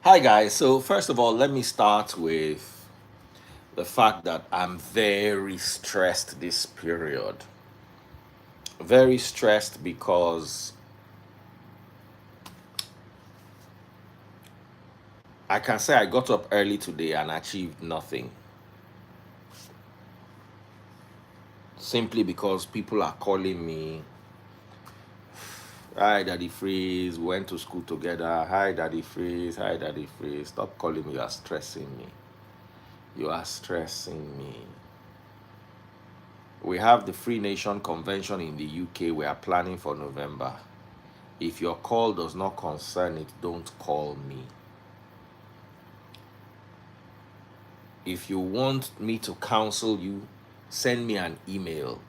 Hi, guys. So, first of all, let me start with the fact that I'm very stressed this period. Very stressed because I can say I got up early today and achieved nothing. Simply because people are calling me, hi, Daddy Freeze, we went to school together. Hi, Daddy Freeze. Hi, Daddy Freeze. Stop calling me. You are stressing me. You are stressing me. We have the Free Nation Convention in the UK. We are planning for November. If your call does not concern it, don't call me. If you want me to counsel you, send me an email.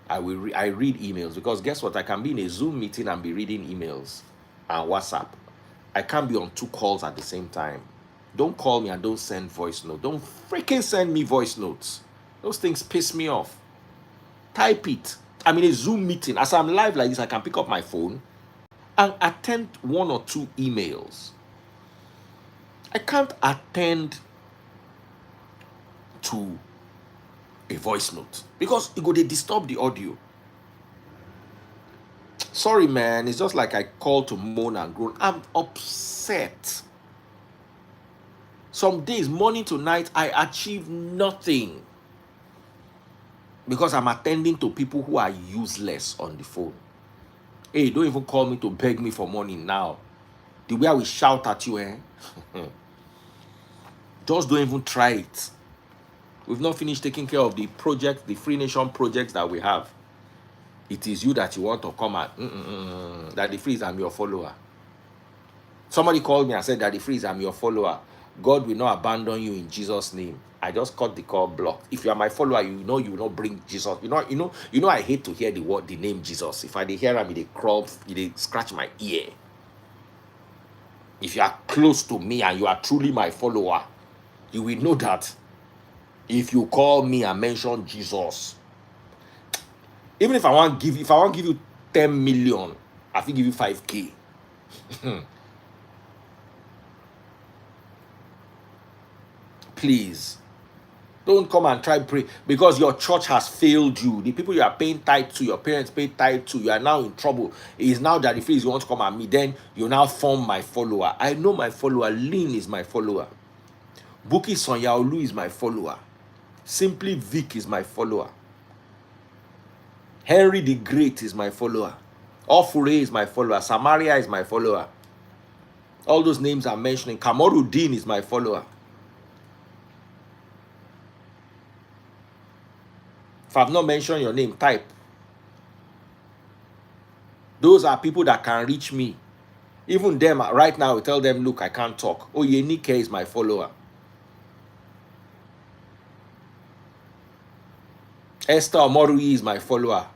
I read emails because guess what? I can be in a Zoom meeting and be reading emails and WhatsApp. I can't be on two calls at the same time. Don't call me and don't send voice note. Don't freaking send me voice notes. Those things piss me off. Type it. I'm in a Zoom meeting. As I'm live like this, I can pick up my phone and attend one or two emails. I can't attend to a voice note because it go they disturb the audio. Sorry, man. It's just like I call to moan and groan. I'm upset. Some days, morning to night, I achieve nothing because I'm attending to people who are useless on the phone. Hey, don't even call me to beg me for money now. The way I will shout at you, just don't even try it. We've not finished taking care of the project, the Free Nation projects that we have. It is you that you want to come at. Daddy Freeze, I'm your follower. Somebody called me and said, Daddy Freeze, I'm your follower. God will not abandon you in Jesus' name. I just cut the call blocked. If you are my follower, you know you will not bring Jesus. You know I hate to hear the name Jesus. If I dey hear him, they crawl, they scratch my ear. If you are close to me and you are truly my follower, you will know that if you call me and mention Jesus, even if I want to give you 10 million, I will give you 5K. Please don't come and try pray because your church has failed you. The people you are paying tithe to, your parents pay tithe to, you are now in trouble. It is now that the Freeze want to come at me, then you now form my follower. I know my follower. Lynn is my follower. Buki Sonyaolu is my follower. Simply Vic is my follower. Henry the Great is my follower. Ofure is my follower. Samaria is my follower. All those names I'm mentioning. Kamoruddin is my follower. If I've not mentioned your name, type. Those are people that can reach me. Even them, right now, we tell them, look, I can't talk. Oh, Yenike is my follower. Esther Omorui is my follower.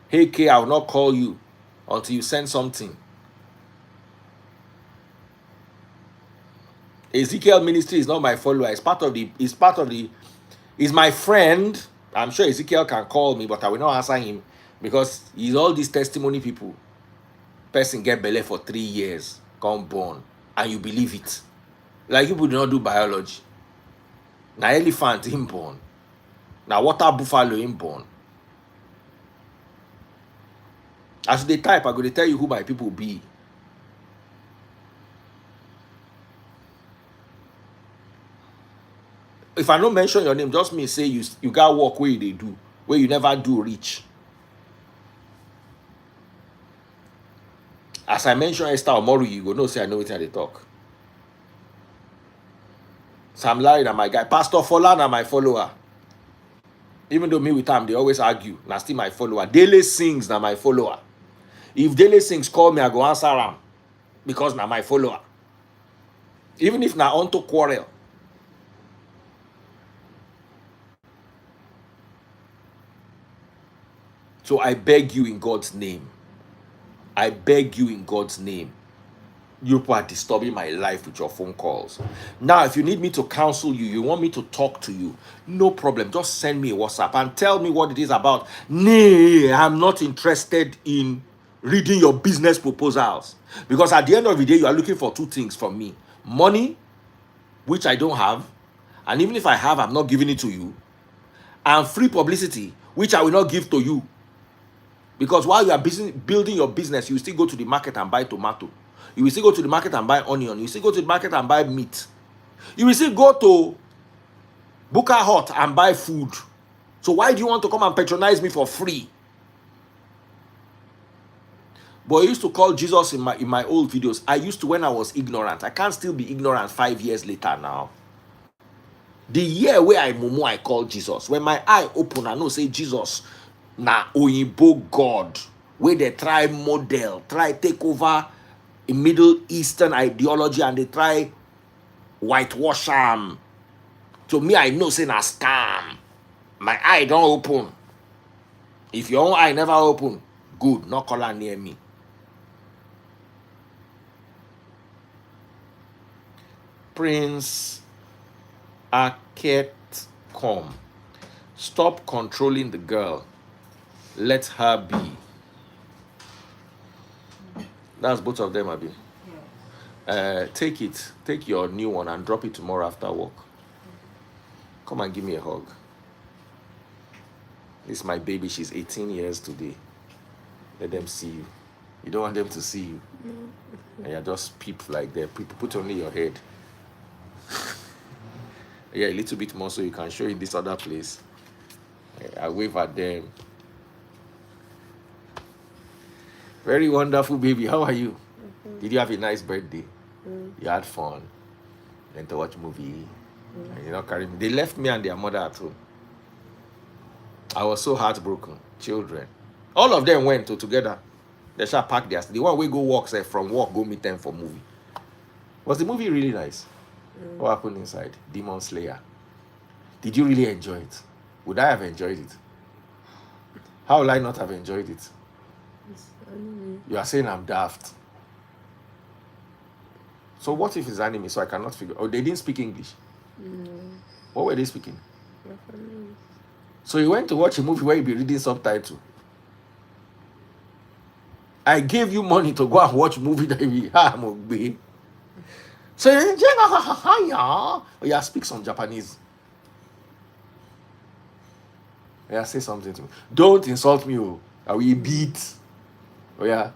Hey, K, I will not call you until you send something. Ezekiel Ministry is not my follower. He's my friend. I'm sure Ezekiel can call me, but I will not answer him because he's all these testimony people. Person get belly for 3 years, come born, and you believe it. Like people do not do biology. Now elephant him born. Now water buffalo him born. As they type, I'm going to tell you who my people be. If I don't mention your name, just me say you got work where they do, where you never do reach. As I mentioned Esther Omoru, you go no say I know what they talk. Sam Larry na my guy. Pastor Fola na my follower. Even though me with him, they always argue. Na still my follower. Daily Sings na my follower. If Daily Sings call me, I go answer him. Because na my follower. Even if na onto quarrel. So I beg you in God's name. I beg you in God's name. You people are disturbing my life with your phone calls. Now, if you need me to counsel you, you want me to talk to you, no problem. Just send me a WhatsApp and tell me what it is about. Nay, I'm not interested in reading your business proposals. Because at the end of the day, you are looking for two things from me. Money which I don't have, and even if I have, I'm not giving it to you, and free publicity, which I will not give to you. Because while you are busy building your business, you will still go to the market and buy tomato. You will still go to the market and buy onion. You will still go to the market and buy meat. You will still go to Booker Hut and buy food. So why do you want to come and patronize me for free? But I used to call Jesus in my old videos. I used to when I was ignorant. I can't still be ignorant 5 years later now. The year where I call Jesus. When my eye open, I know say Jesus na Oyibo God. Where they try model, try take over a Middle Eastern ideology and they try whitewash am. To me, I know say na scam. My eye don't open. If your own eye never open, good, not call her near me. Prince Aket come. Stop controlling the girl. Let her be. That's both of them, Abi. Take it. Take your new one and drop it tomorrow after work. Come and give me a hug. This is my baby. She's 18 years today. Let them see you. You don't want them to see you. And you're just peep like that. Put only your head. Yeah, a little bit more so you can show in this other place. I wave at them. Very wonderful baby. How are you? Did you have a nice birthday? You had fun? Went to watch movie? And you know, carry me. They left me and their mother at home. I was so heartbroken. Children. All of them went together. They shall pack their. The one we go walk, say from work, go meet them for movie. Was the movie really nice? What happened inside? Demon Slayer. Did you really enjoy it? Would I have enjoyed it? How will I not have enjoyed it? You are saying I'm daft. So what if it's anime? So I cannot figure. Oh, they didn't speak English. What were they speaking? So you went to watch a movie where you be reading subtitle. I gave you money to go and watch movie that you be. So yeah, speak some Japanese. Yeah, say something to me. Don't insult me, oh. I will beat. Oh yeah.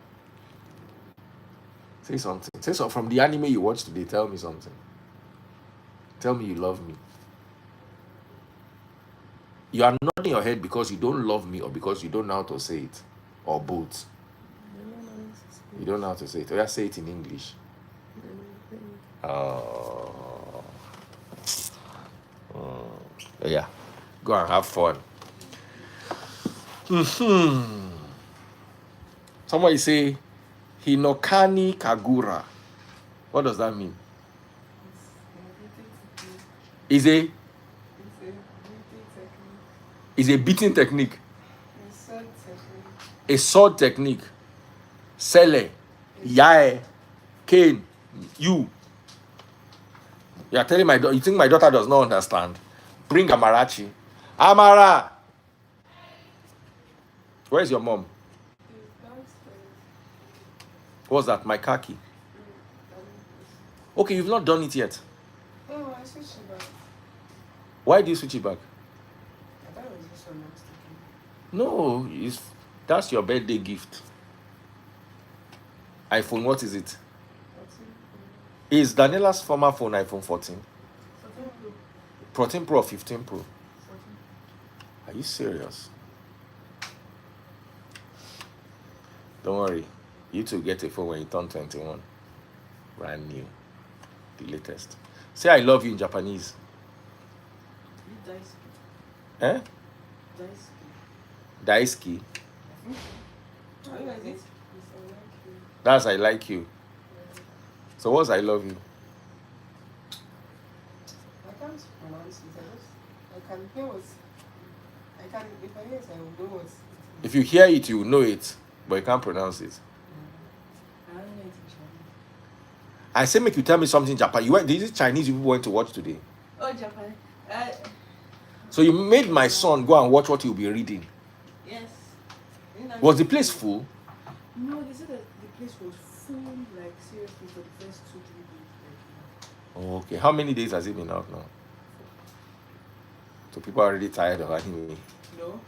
Say something. Say something from the anime you watched today. Tell me something. Tell me you love me. You are nodding your head because you don't love me or because you don't know how to say it. Or both. You don't know how to say it. Oh yeah, say it in English. Yeah. Go and have fun. Somebody say Hinokani Kagura. What does that mean? Is a beating technique. A sword technique. Sele. Yae. Cane. You. You are telling my daughter, you think my daughter does not understand? Bring Amarachi. Amara! Where's your mom? What's that? My khaki. Okay, you've not done it yet. Oh, I switched it back. Why do you switch it back? I thought it was just one I was taking. No, that's your birthday gift. iPhone, what is it? 14 Is Daniela's former phone iPhone 14? Pro. 14 Pro or 15 Pro? 14. Are you serious? Don't worry. You two get a phone when you turn 21. Brand new. The latest. Say I love you in Japanese. You daisuki. Eh? Daisuki. Daisuki. How do I say it? That's I like you. So what's I love you? I can't pronounce it. I can hear what. I can. If I hear it, I will know what. If you hear it, you know it, but you can't pronounce it. I don't know it in Chinese. I say make you tell me something in Japan. These Chinese people went to watch today. Oh, Japan. So you made my son go and watch what he'll be reading. Yes. Was the place full? No, they said that the place was full, like seriously, for the first 2-3 days. Oh, okay. How many days has it been out now? So people are already tired of anime. No.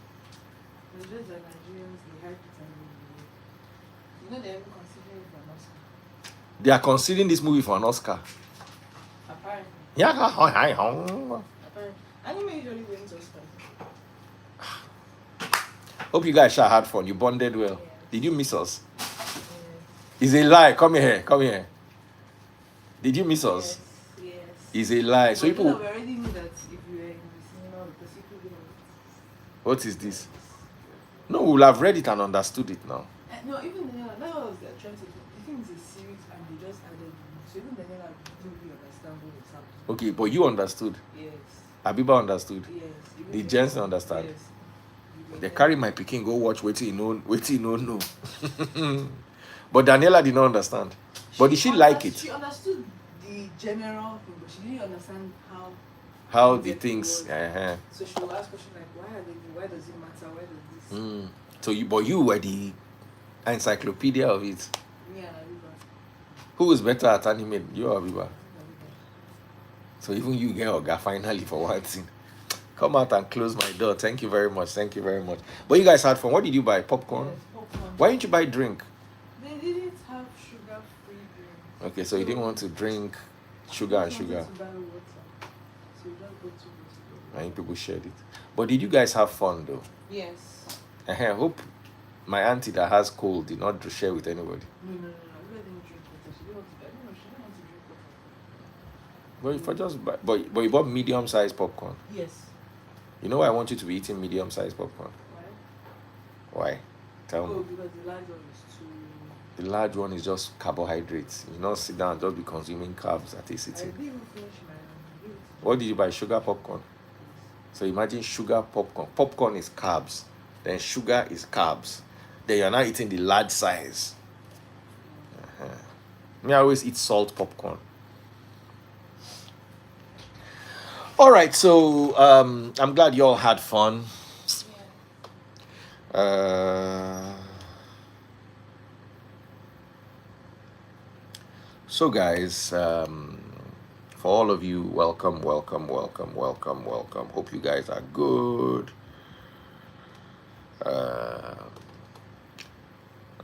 It's just that Nigerians, they hype it and you know they're even considering it for an Oscar. They are considering this movie for an Oscar. Apparently. Yeah. Apparently. Anime usually wins Oscars. Hope you guys sure had fun. You bonded well. Yes. Did you miss us? Yes. It's a lie. Come here. Come here. Did you miss us? Yes. It's a lie. So But people. you know, we already knew that if you were in the cinema, because people didn't. What is this? No, we'll have read it and understood it now. No, even Daniela, that was their trying to do. The thing is a series and they just added. So even Daniela didn't really understand what was happening. Okay, but you understood. Yes. Abiba understood. Yes. Even Did if- Jensen understand? Yes. They carry my picking, go watch waiting no no. But Daniela did not understand. But did she like it? She understood the general thing, but she didn't understand How the it things. was. Uh-huh. So she will ask questions like, why are they doing? Why does it matter? Why does this? Mm. So you were the encyclopedia of it. Yeah, Abiba. Who is better at anime? You or Abiba? So even you get Oga finally for one thing. Come out and close my door. Thank you very much. Thank you very much. But you guys had fun. What did you buy? Popcorn? Yes, popcorn. Why didn't you buy drink? They didn't have sugar-free drink. Okay, so you didn't want to drink sugar and They sugar. wanted to buy water. So we just got 2 bottles. I think people shared it. But did you guys have fun though? Yes. I hope my auntie that has cold did not share with anybody. No. We didn't drink water. She didn't want to. I don't know. She didn't want to drink water. But if I just buy, but you bought medium-sized popcorn. Yes. You know why I want you to be eating medium-sized popcorn? Why? Why? Tell me. Oh, because the large one is too. The large one is just carbohydrates. You not sit down and just be consuming carbs at a I sitting. didn't even finish my. What did you buy? Sugar popcorn. So imagine sugar popcorn. Popcorn is carbs. Then sugar is carbs. Then you're not eating the large size. Me, I always eat salt popcorn. All right, so I'm glad you all had fun. So guys, for all of you, welcome. Hope you guys are good.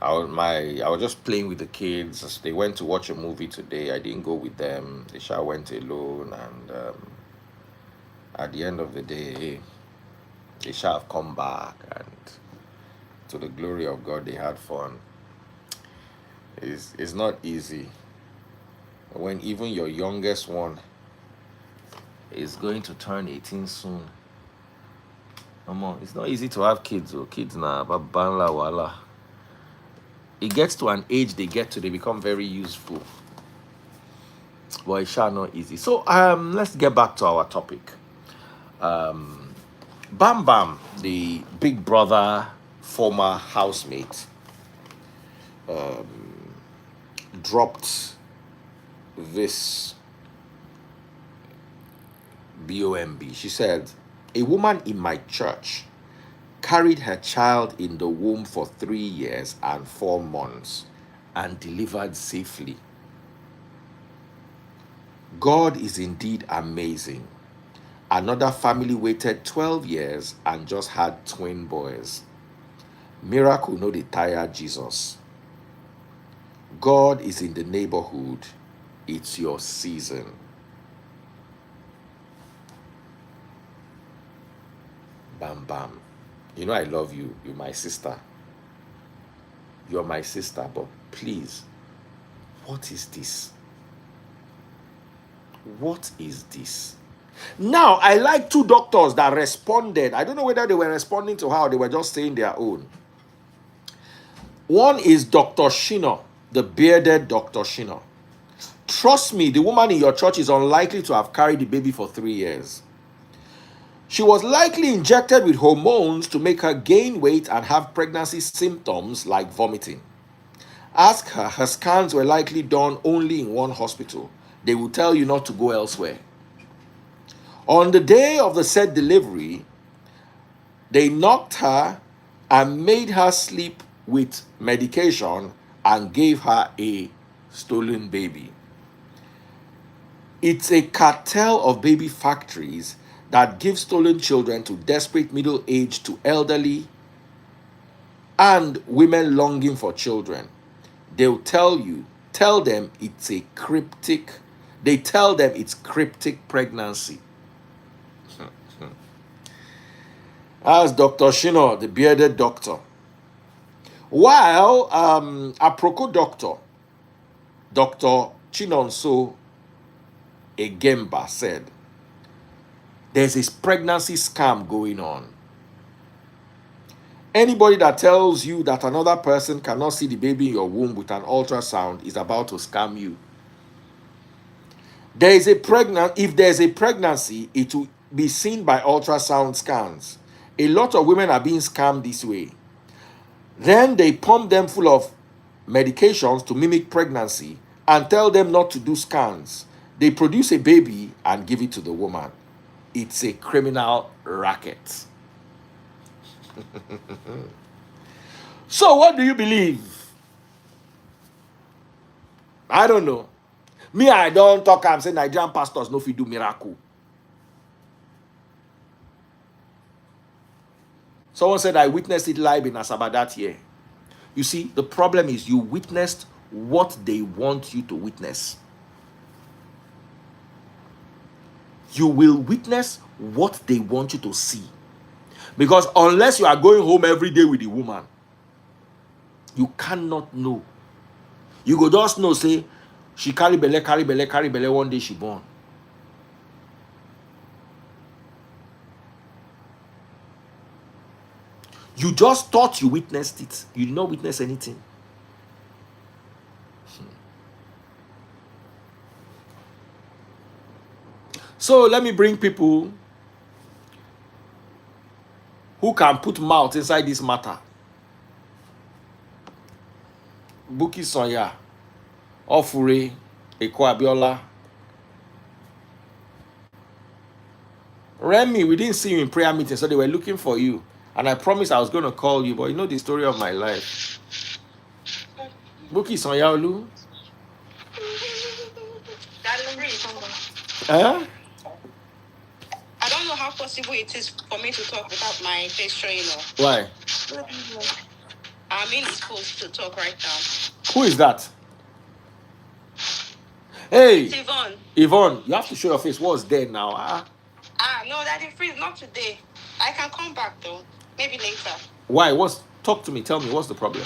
I was just playing with the kids. They went to watch a movie today. I didn't go with them. They sure went alone, and at the end of the day, they shall have come back, and to the glory of God, they had fun. It's not easy when even your youngest one is going to turn 18 soon. It's not easy to have kids. Kids now, but banla wala. It gets to an age they become very useful. But it's sure not easy. So let's get back to our topic. Bam Bam, the Big Brother former housemate, dropped this BOMB. She said, a woman in my church carried her child in the womb for 3 years and 4 months and delivered safely. God is indeed amazing. Another family waited 12 years and just had twin boys. Miracle no dey tire Jesus. God is in the neighborhood. It's your season. Bam Bam. You know I love you. You're my sister. You're my sister, but please, what is this? What is this? Now, I like 2 doctors that responded. I don't know whether they were responding to her or they were just saying their own. One is Dr. Shino, the bearded Dr. Shino. Trust me, the woman in your church is unlikely to have carried the baby for 3 years. She was likely injected with hormones to make her gain weight and have pregnancy symptoms like vomiting. Ask her, her scans were likely done only in one hospital. They will tell you not to go elsewhere. On the day of the said delivery, they knocked her and made her sleep with medication and gave her a stolen baby. It's a cartel of baby factories that give stolen children to desperate middle-aged to elderly and women longing for children. They'll tell them it's a cryptic, they tell them it's cryptic pregnancy. As Dr. Shino, the bearded doctor. While Aproko doctor, Dr. Chinonso Egemba said, there's this pregnancy scam going on. Anybody that tells you that another person cannot see the baby in your womb with an ultrasound is about to scam you. If there's a pregnancy, it will be seen by ultrasound scans. A lot of women are being scammed this way. Then they pump them full of medications to mimic pregnancy and tell them not to do scans. They produce a baby and give it to the woman. It's a criminal racket. So what do you believe? I don't know. Me, I don't talk. I'm saying Nigerian pastors no fit do miracle. Someone said I witnessed it live in Asaba that year. You see, the problem is you witnessed what they want you to witness. You will witness what they want you to see. Because unless you are going home every day with the woman, you cannot know. You go just know, say, she carry belle, one day she born. You just thought you witnessed it. You did not witness anything. So let me bring people who can put mouth inside this matter. Buki Sonya, Ofure, Eko Abiola. Remy, we didn't see you in prayer meeting, so they were looking for you. And I promised I was going to call you, but you know the story of my life. Buki Sonya Olu. Huh? I don't know how possible it is for me to talk without my face showing off. Why? I'm indisposed to talk right now. Who is that? Hey! It's Yvonne. Yvonne, you have to show your face. What's there now? No, Daddy Freeze, not today. I can come back though. Maybe later. Why? Talk to me. Tell me, what's the problem?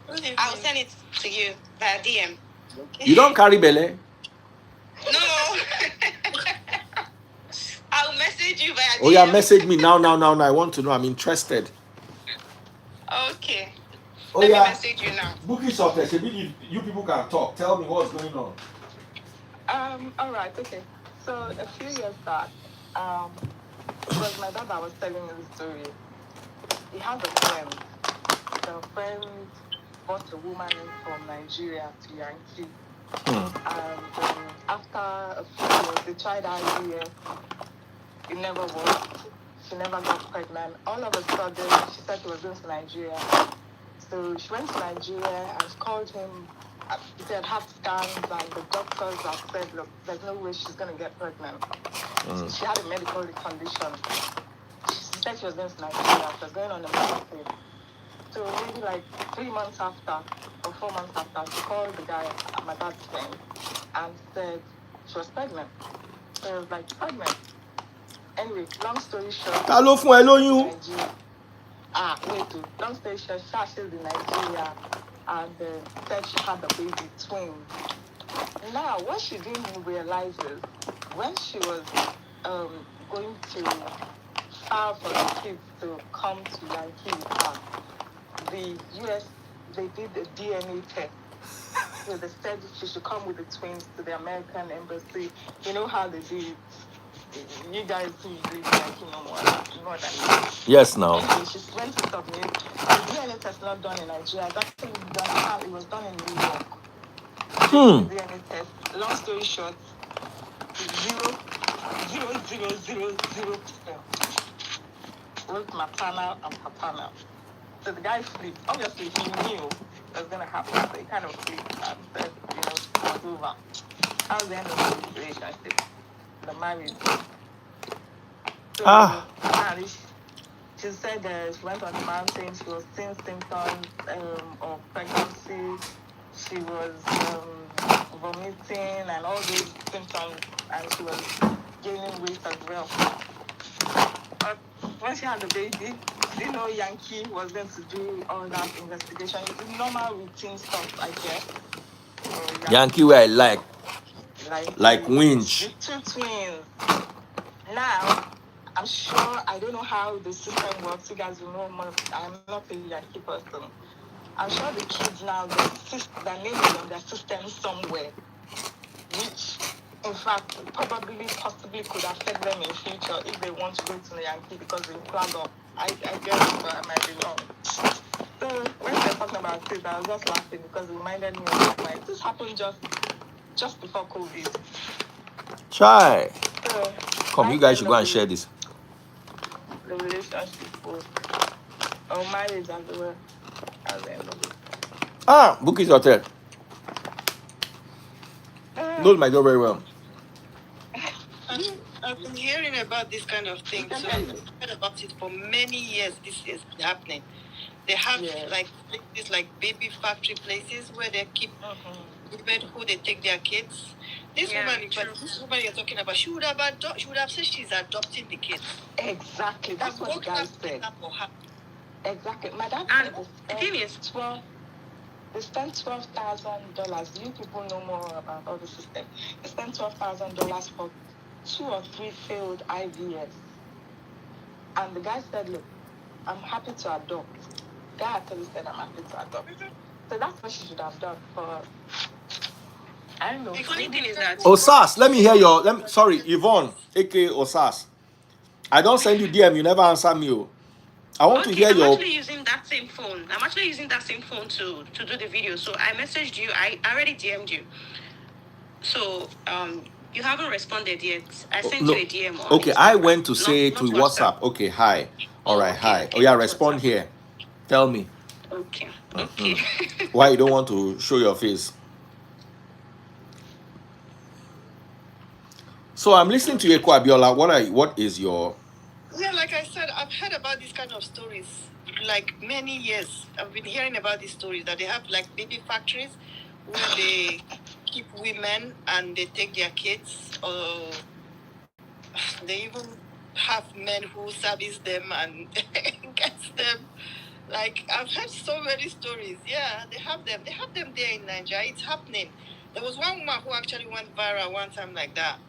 I'll send it to you via DM. You don't carry belle? No. I'll message you via DM. Oh yeah, message me now. I want to know. I'm interested. Okay. Oh Let yeah. me message you now. Bookie Software, you people can talk. Tell me what's going on. All right, okay. So a few years back, it was my dad that was telling me the story. He has a friend. The friend brought a woman in from Nigeria to Yankee. And after a few years, they tried IVF. It never worked. She never got pregnant. All of a sudden, she said she was going to Nigeria. So she went to Nigeria and she called him. He said had scans and the doctors have said, look, there's no way she's going to get pregnant. She had a medical condition. She said she was going to Nigeria. She was going on a medical. So maybe like 3 months after or 4 months after, she called the guy, my dad's friend, and said she was pregnant. So I was like, pregnant? Anyway, long story short. Hello, you. Long story short, she stayed in Nigeria and said she had a baby twin. Now, what she didn't realize is when she was going to file for the kids to come to Yankee with her, the US, they did a DNA test. So they said she should come with the twins to the American embassy. You know how they do it. You guys who do Yankee no more than me. Yes, now. Anyway, she went to submit. The DNA test not done in Nigeria. It was done in New York. The DNA test. Long story short, 0.0000%. Both maternal and paternal. So the guy flipped. Obviously, he knew it was going to happen. So he kind of flipped and said, it's over. That was the end of the relationship, the marriage. So, and she said she went on the mountain, she was seeing symptoms of pregnancy, she was vomiting and all these symptoms, and she was gaining weight as well. But when she had the baby, you know, Yankee was going to do all that investigation. It's normal routine stuff, I guess. So Yankee where I like the winch. two twins. Now, I'm sure, I don't know how the system works. You guys will know more. I'm not a Yankee person. I'm sure the kids now, their name is on their system somewhere, which, in fact, possibly could affect them in future if they want to go to the Yankee because they flag up. I guess, but I might be wrong. So when they're talking about this, I was just laughing because it reminded me of like this happened just before COVID. Try. So Come, you guys should go and share this. The relationship was marriage and the at the end of it. Book is hotel. Knows my job very well. I've been hearing about this kind of thing too. I've heard about it for many years. This is happening. They have like these like baby factory places where they keep women who they take their kids. This woman you're talking about, she would have said she's adopting the kids. Exactly. That's what the guy said. Exactly. My dad said the thing is 12. They spent $12,000. You people know more about all the system. They spent $12,000 for 2 or 3 failed IVFs. And the guy said, look, I'm happy to adopt. The guy actually said, I'm happy to adopt. So that's what she should have done for. I don't know. The funny thing is that Osas, let me hear your. Sorry, Yvonne, aka Osas. I don't send you DM. You never answer me. I want to hear your. I'm actually using that same phone to do the video. So I messaged you. I already DM'd you. So you haven't responded yet. I sent you a DM. Okay, I went to say to WhatsApp. Okay, hi. All right, hi. Okay, yeah, respond here. Tell me. Okay. Why you don't want to show your face? So I'm listening to you, Abiola. What is your? Yeah, like I said, I've heard about these kind of stories like many years. I've been hearing about these stories that they have like baby factories where they keep women and they take their kids, or they even have men who service them and gets them. Like I've heard so many stories. Yeah, they have them. They have them there in Nigeria. It's happening. There was one woman who actually went viral one time like that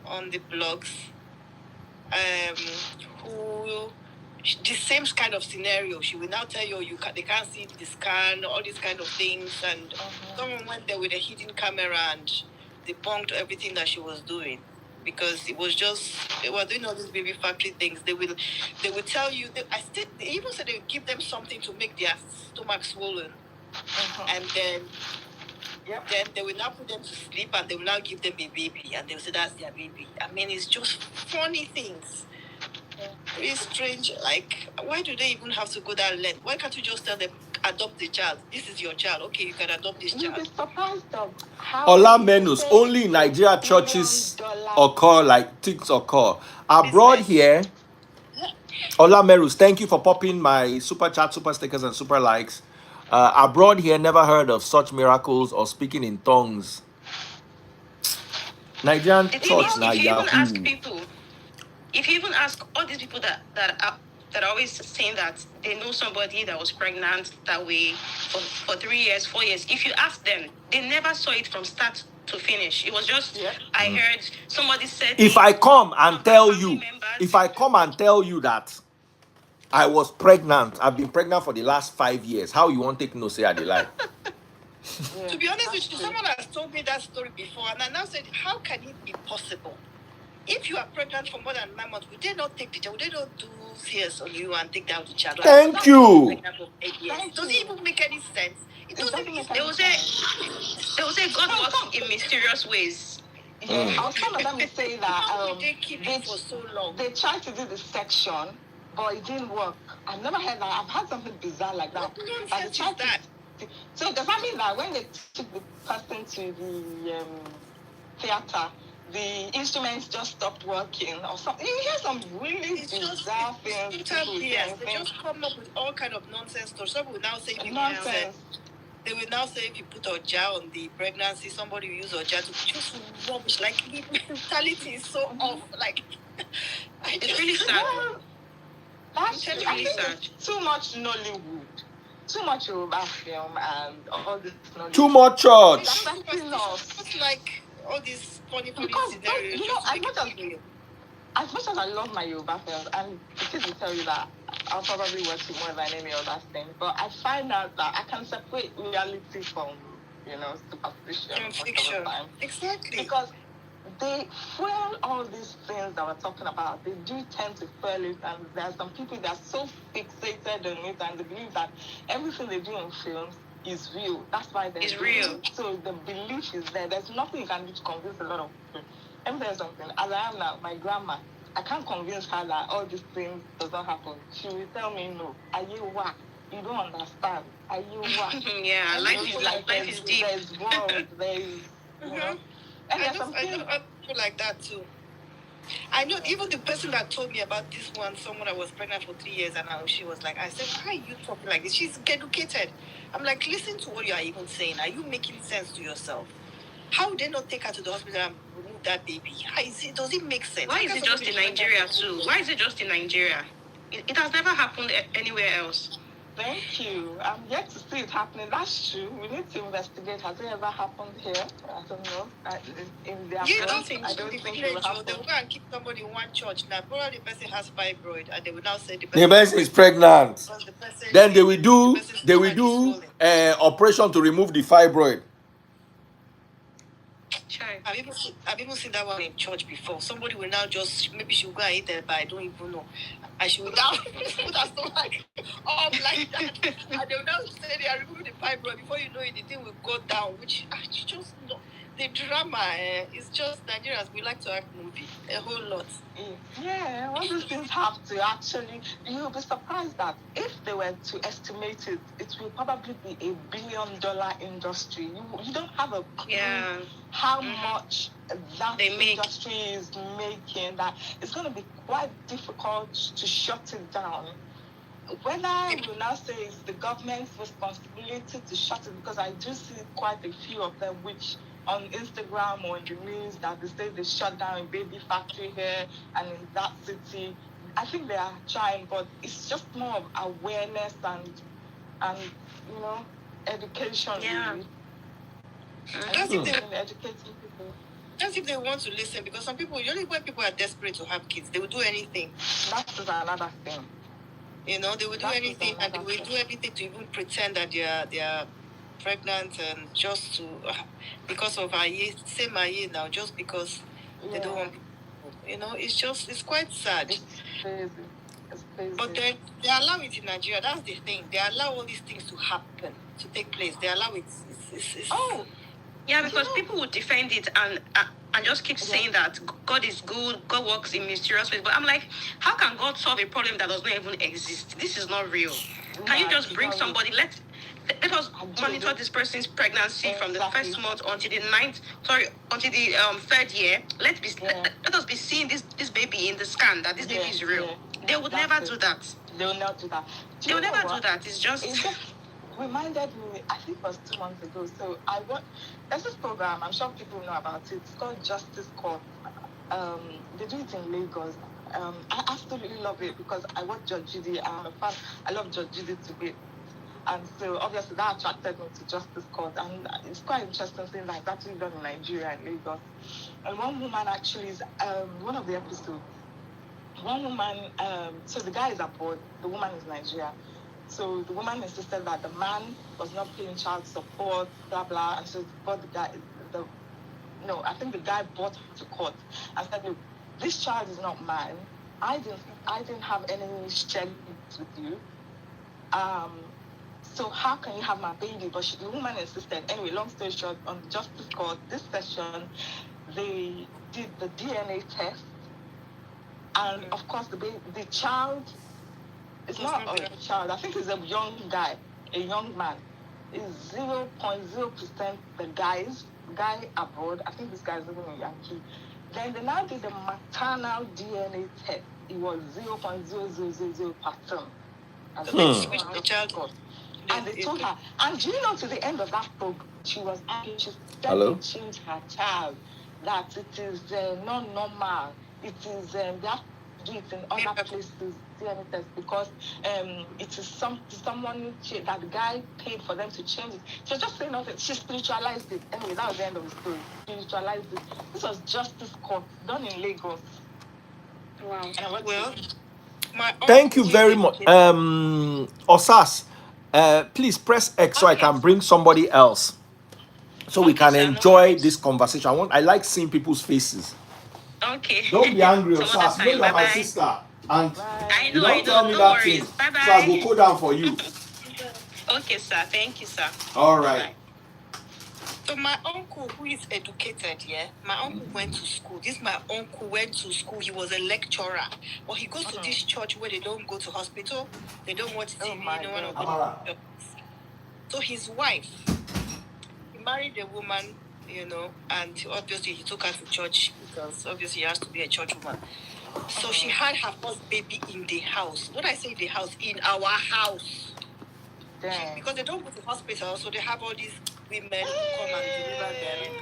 on the blogs. Who the same kind of scenario. She will now tell you they can't see the scan, all these kind of things, and someone went there with a hidden camera and debunked everything that she was doing, because it was just they were doing all these baby factory things. They will tell you. They even said they would give them something to make their stomach swollen, and then. Yep. Then they will now put them to sleep and they will now give them a baby and they will say that's their baby. I mean, it's just funny things. Very strange. Like, why do they even have to go that length? Why can't you just tell them, adopt the child? This is your child. Okay, you can adopt this child. You'll be surprised of how Ola menus only in Nigeria churches occur, like things occur. Abroad here, Ola Merus, thank you for popping my super chat, super stickers, and super likes. Abroad here, never heard of such miracles or speaking in tongues. Nigerian church, now Yahoo. If you even ask all these people that are always saying that they know somebody that was pregnant that way for 3 years, 4 years, if you ask them, they never saw it from start to finish. It was just I heard somebody said. If I come and tell you that I was pregnant, I've been pregnant for the last 5 years, how you want to take no say I dey lie? To be honest with you, someone has told me that story before, and I now said, how can it be possible? If you are pregnant for more than 9 months, would they not take the child? Would they not do CS on you and take down the child? Thank you. Does it even make any sense? It doesn't make sense. They will say God works in mysterious ways. I was trying to let me say that they keep it for so long. They tried to do the section, but it didn't work. I've never heard that. I've had something bizarre like that. What nonsense is that? So does that mean that when they took the person to the theater, the instruments just stopped working or something. You hear some really bizarre things. They just come up with all kind of nonsense stories. Some will now say Nonsense. They will now say if you put Oja on the pregnancy, somebody will use Oja to just rubbish. Like the mentality is so off. Like it's really sad. Well, that's really sad. Too much Nollywood, too much Yoruba film, and all this Nollywood. Too much church. It's like all these funny scenarios. As much as I love my Yoruba films, and the kids will tell you that I'll probably watch it more than any other thing, but I find out that I can separate reality from, superstition. Fiction. Exactly. Because they fuel all these things that we're talking about. They do tend to fuel it, and there are some people that are so fixated on it, and they believe that everything they do in films is real. That's why it's real. So the belief is there. There's nothing you can do to convince a lot of people. Let me tell you something. As I am now, my grandma, I can't convince her that all these things does not happen. She will tell me no. Are you what? You don't understand. Are you what? Yeah, life is deep. There's world. There's And I know people like that too. I know even the person that told me about this one, someone that was pregnant for 3 years, and she was like, I said, why are you talking like this? She's educated. I'm like, listen to what you are even saying. Are you making sense to yourself? How would they not take her to the hospital and remove that baby? Does it make sense? Why is it just in Nigeria too? Why is it just in Nigeria? It has never happened anywhere else. Thank you. I'm yet to see it happening. That's true. We need to investigate. Has it ever happened here? I don't know. In their I don't think it will happen. They will go and keep somebody in one church. Now, probably the person has fibroid, and they will now say the person is pregnant. Then they will do operation to remove the fibroid. I've even seen that one in church before. Somebody will now maybe she'll go and eat it, but I don't even know. And she will now put her stomach up like that. And they will now say they are removing the fibroid. Before you know it, the thing will go down, which I just know. The drama is just Nigerians. We like to act movie a whole lot. Yeah, all these things have to actually. You'll be surprised that if they were to estimate it, it will probably be $1 billion industry. You don't have a clue how much that industry is making. That it's going to be quite difficult to shut it down. Whether you now say it's the government's responsibility to shut it, because I do see quite a few of them which on Instagram or in the news that they say they shut down a baby factory here and in that city. I think they are trying, but it's just more of awareness and education. Yeah. Really. That's if they're educating people. That's if they want to listen, because some people, usually when people are desperate to have kids, they will do anything. That is another thing. They will do anything, and they will do everything to even pretend that they are pregnant, and just to because of our age, same age now, just because they don't want people. It's quite sad. It's crazy. But they allow it in Nigeria. That's the thing. They allow all these things to happen, to take place. They allow it. Yeah, because people would defend it and just keep saying that God is good, God works in mysterious ways. But I'm like, how can God solve a problem that does not even exist? This is not real. Can you just bring somebody? Let us monitor this person's pregnancy from the first month until the third year. Let us be seeing this baby in the scan, that this baby is real. They would never do that. They will not do that. They will never do that. It's just reminded me, I think it was 2 months ago. So there's this program, I'm sure people know about it. It's called Justice Court. They do it in Lagos. I absolutely love it because I watch Judge Judy. I'm a fan. I love Judge Judy to be. And so obviously that attracted me to Justice Court. And it's quite interesting seeing that it's actually done in Nigeria and Lagos. And one woman actually is, one of the episodes, one woman, so the guy is abroad, the woman is Nigeria. So the woman insisted that the man was not paying child support, blah, blah. And so brought I think the guy brought her to court and said, look, this child is not mine. I didn't have any shared with you. So how can you have my baby? But the woman insisted. Anyway, long story short, on the Justice Court, this session, they did the DNA test. And of course, the child is not a child. I think he's a young guy, a young man. Is 0.0% the guy's. guy abroad. I think this guy is living in Yankee. Then they now did the maternal DNA test. It was 0.0000%. And The child. And they told her, and do you know, to the end of that program, she was asking, she said Hello? they changed her child, that it is not normal. It is, they have to do it in other places, DNA test, because it is someone that the guy paid for them to change it. She was just saying nothing. She spiritualized it. Anyway, that was the end of the story. Spiritualized it. This was justice court done in Lagos. Wow. Well, my Thank you uncle very is much. Osas, please press X so I can bring somebody else, so we Okay, can sir, no enjoy worries. this conversation. I like seeing people's faces. Okay. Don't be angry, Some other Osas. You know time. you are my Bye-bye. sister, and I you know, don't tell me no that worries. thing. Bye-bye. So I will go down for you. Okay, sir. Thank you, sir. All right. Bye. So my uncle, who is educated, my uncle went to school. My uncle went to school. He was a lecturer. But he goes to this church where they don't go to hospital. They don't watch TV. They don't want to Amara. go. So his wife, he married a woman, and obviously he took her to church because obviously he has to be a church woman. So she had her first baby in the house. When I say the house, in our house. Because they don't go to hospital, so they have all these women who come and deliver them.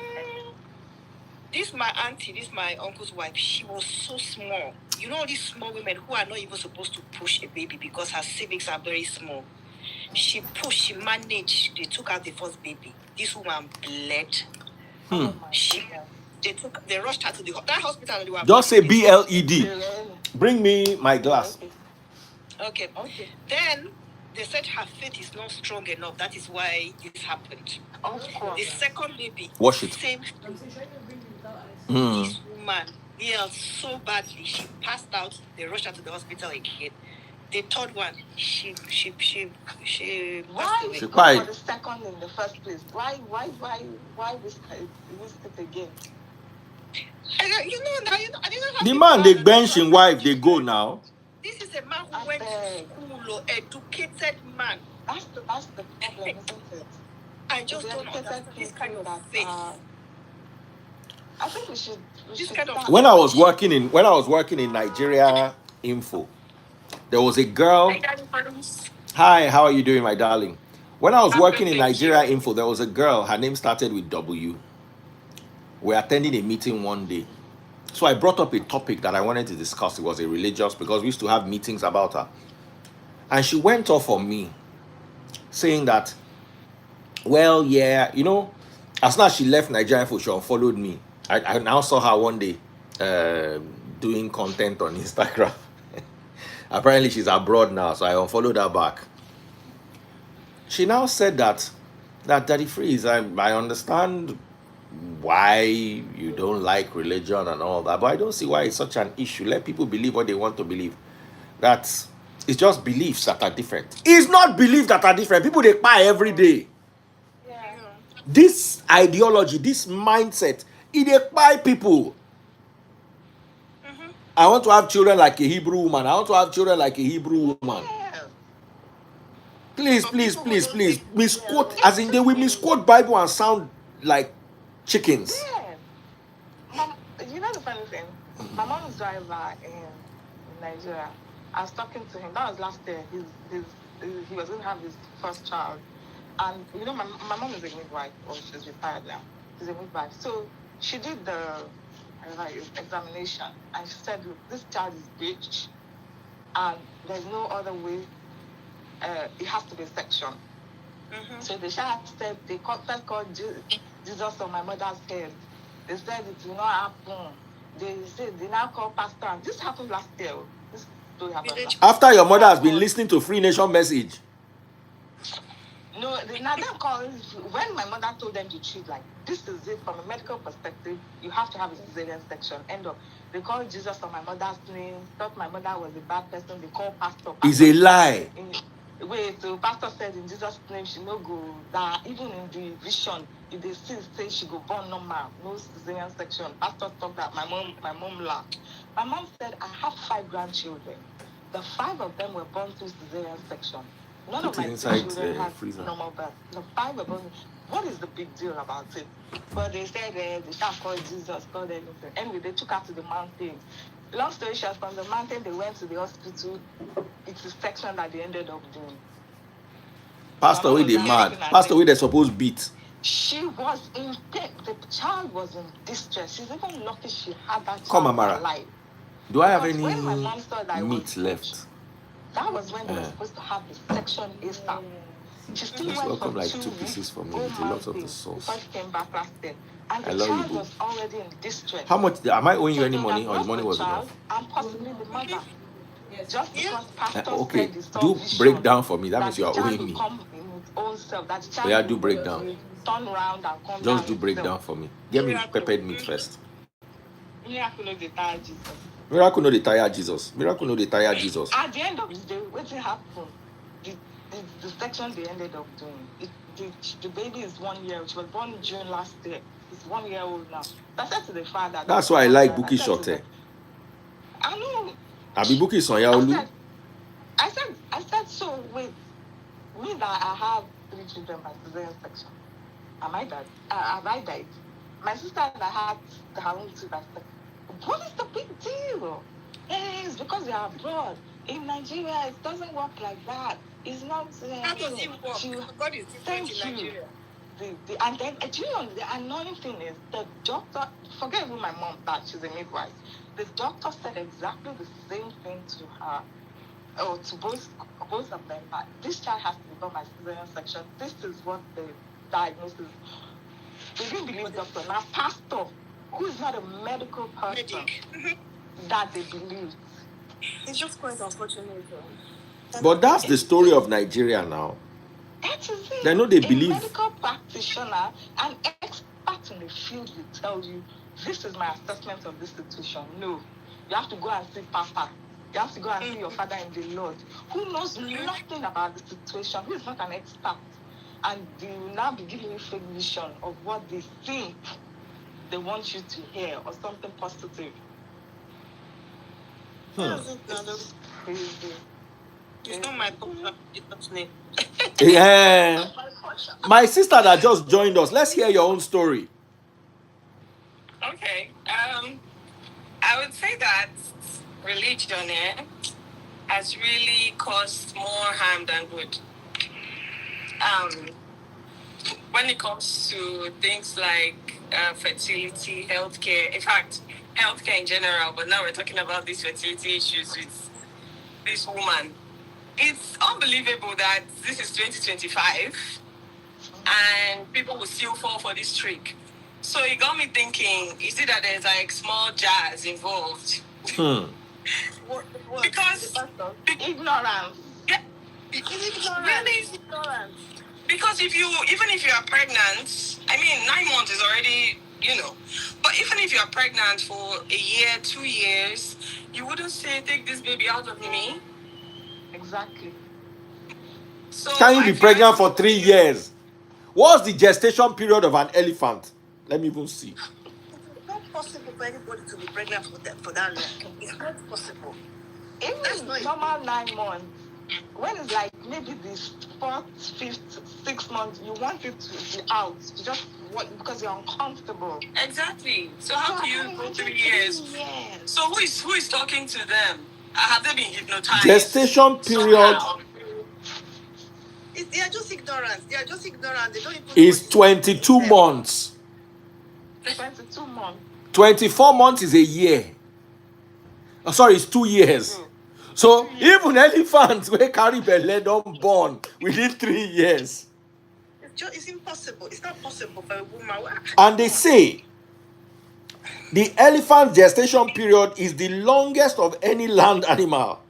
This my uncle's wife, she was so small. You know, these small women who are not even supposed to push a baby because her cervix are very small. She pushed, she managed. They took out the first baby. This woman bled. They rushed her to that hospital. They were Just say BLED. Bring me my glass. Okay. Then they said her faith is not strong enough. That is why this happened. The second baby, Wash it. same thing. This woman yelled so badly, she passed out. They rushed her to the hospital again. The third one, she passed away. She cried for the second in the first place. Why this it again? I didn't have The man, they bench him wife, they go now. This is a man who went to school, educated man. That's the problem, isn't it? I just don't understand this kind of faith. I think we should when I was working in Nigeria Info, there was a girl. Hi, how are you doing, my darling? When I was working in Nigeria Info, there was a girl, her name started with W. We're attending a meeting one day. So I brought up a topic that I wanted to discuss. It was a religious, because we used to have meetings about her. And she went off on me, saying that, well, yeah, as soon as she left Nigeria Info, she unfollowed me. I now saw her one day doing content on Instagram. Apparently she's abroad now, so I unfollowed her back. She now said that Daddy Freeze, I understand why you don't like religion and all that, but I don't see why it's such an issue. Let people believe what they want to believe. It's just beliefs that are different. It's not beliefs that are different. People, they buy every day. Yeah. This ideology, this mindset, it buy people. I want to have children like a Hebrew woman. I want to have children like a Hebrew woman. Please, misquote, as in they will misquote Bible and sound like chickens. Yeah. You know the funny thing? My mom's driver in Nigeria, I was talking to him. That was last year. He was going to have his first child. And, my mom is a midwife, or she's retired now. She's a midwife. So she did the examination. And she said, look, this child is breech. And there's no other way. It has to be section. So the child said, they first called Jesus on my mother's head. They said it will not happen. They said they now call pastor. This happened last year. This story happened last year. After your mother has been listening to Free Nation message. No, they now call. When my mother told them to treat, like, this is it from a medical perspective, you have to have a cesarean section. End of. They called Jesus on my mother's name, thought my mother was a bad person. They called pastor. It's a lie. So pastor said in Jesus' name she no go. That even in the vision, if they still say she go born normal, no cesarean section. Pastor talked that my mom laughed. My mom said, I have 5 grandchildren. The 5 of them were born through cesarean section. None of my children had normal birth. The 5 were born. What is the big deal about it? But they said they can't call Jesus, call anything. Anyway, they took her to the mountain. Long story short, from the mountain, they went to the hospital. It's a section that they ended up doing. Pastor, Mama we was they like mad. looking at Pastor, it. we they supposed beat. She was in pain. The child was in distress. She's even lucky she had that Come, child Amara. alive. Do I have Because any when my mom saw that it meat was left? that was when they were supposed to have the section ASAP. She still Please went welcome for like 2 2 weeks, pieces for me go with a lot of the mountain, sauce. before she came back last year. And I the love you, child boo. was already in distress. How much am I owing you So any they money, had or the lost money the was child enough? and possibly the mother. Yes. Just because pastor Okay, said he saw do vision, breakdown for me. That that means the you are child owing will me. come in his own self, that the child Yeah, will, do breakdown. will turn around and come Just down do breakdown himself. for me. Get me Miracle. peppered meat first. Miracle no dey tire Jesus. Miracle no dey tire Jesus. Miracle no dey tire Jesus. At the end of the day, what happened? The section they ended up doing. The baby is 1 year. She was born in June last year. It's 1 year old now. I said to the father. That's why I like Buki Shote. I know. Abi Buki Sonya Olu. I said, so wait, me that I have 3 children by cesarean section. Am I dead? Have I died? My sister and I had her own 2 by section. What is the big deal? It's because they are abroad. In Nigeria, it doesn't work like that. It's not. How does it work? God is different in Nigeria. And then, do you know, the annoying thing is the doctor, forget even my mom, that she's a midwife. The doctor said exactly the same thing to her, or to both of them, that this child has to be born by cesarean section. This is what the diagnosis. They didn't believe doctor. Now, pastor, who is not a medical person, that they believe. It's just quite unfortunate. But that's the story of Nigeria now. That is it. They know they believe. A medical practitioner, an expert in the field will tell you, this is my assessment of this situation. No. You have to go and see Papa. You have to go and see your father in the Lord, who knows nothing about the situation, who is not an expert. And they will now be giving you fake vision of what they think they want you to hear, or something positive. It's crazy. It's not my portion. It's not name. Yeah. My sister that just joined us. Let's hear your own story. Okay. I would say that religion has really caused more harm than good. When it comes to things like fertility, healthcare, in fact, healthcare in general, but now we're talking about these fertility issues with this woman. It's unbelievable that this is 2025 and people will still fall for this trick. So it got me thinking, is it that there's like small jars involved? Because ignorance. Yeah. Really ignorance. Because even if you are pregnant, I mean, 9 months is already, but even if you are pregnant for a year, 2 years, you wouldn't say, take this baby out of me. Exactly. So can you be pregnant for 3 years? What's the gestation period of an elephant? Let me even see. It's not possible for anybody to be pregnant for that long. It's not possible. Even normal 9 months. When it's like maybe the 4th, 5th, 6th month, you want it to be out. Because you're uncomfortable. Exactly. So how do you go 3 years? So who is talking to them? Have they been hypnotized? Gestation period. They are just ignorant. They don't even is 22 months. 22 months. 24 months is a year. Oh, sorry, it's 2 years. So even elephants wey carry belle don born within 3 years. It's impossible. It's not possible for a woman. And they say the elephant gestation period is the longest of any land animal.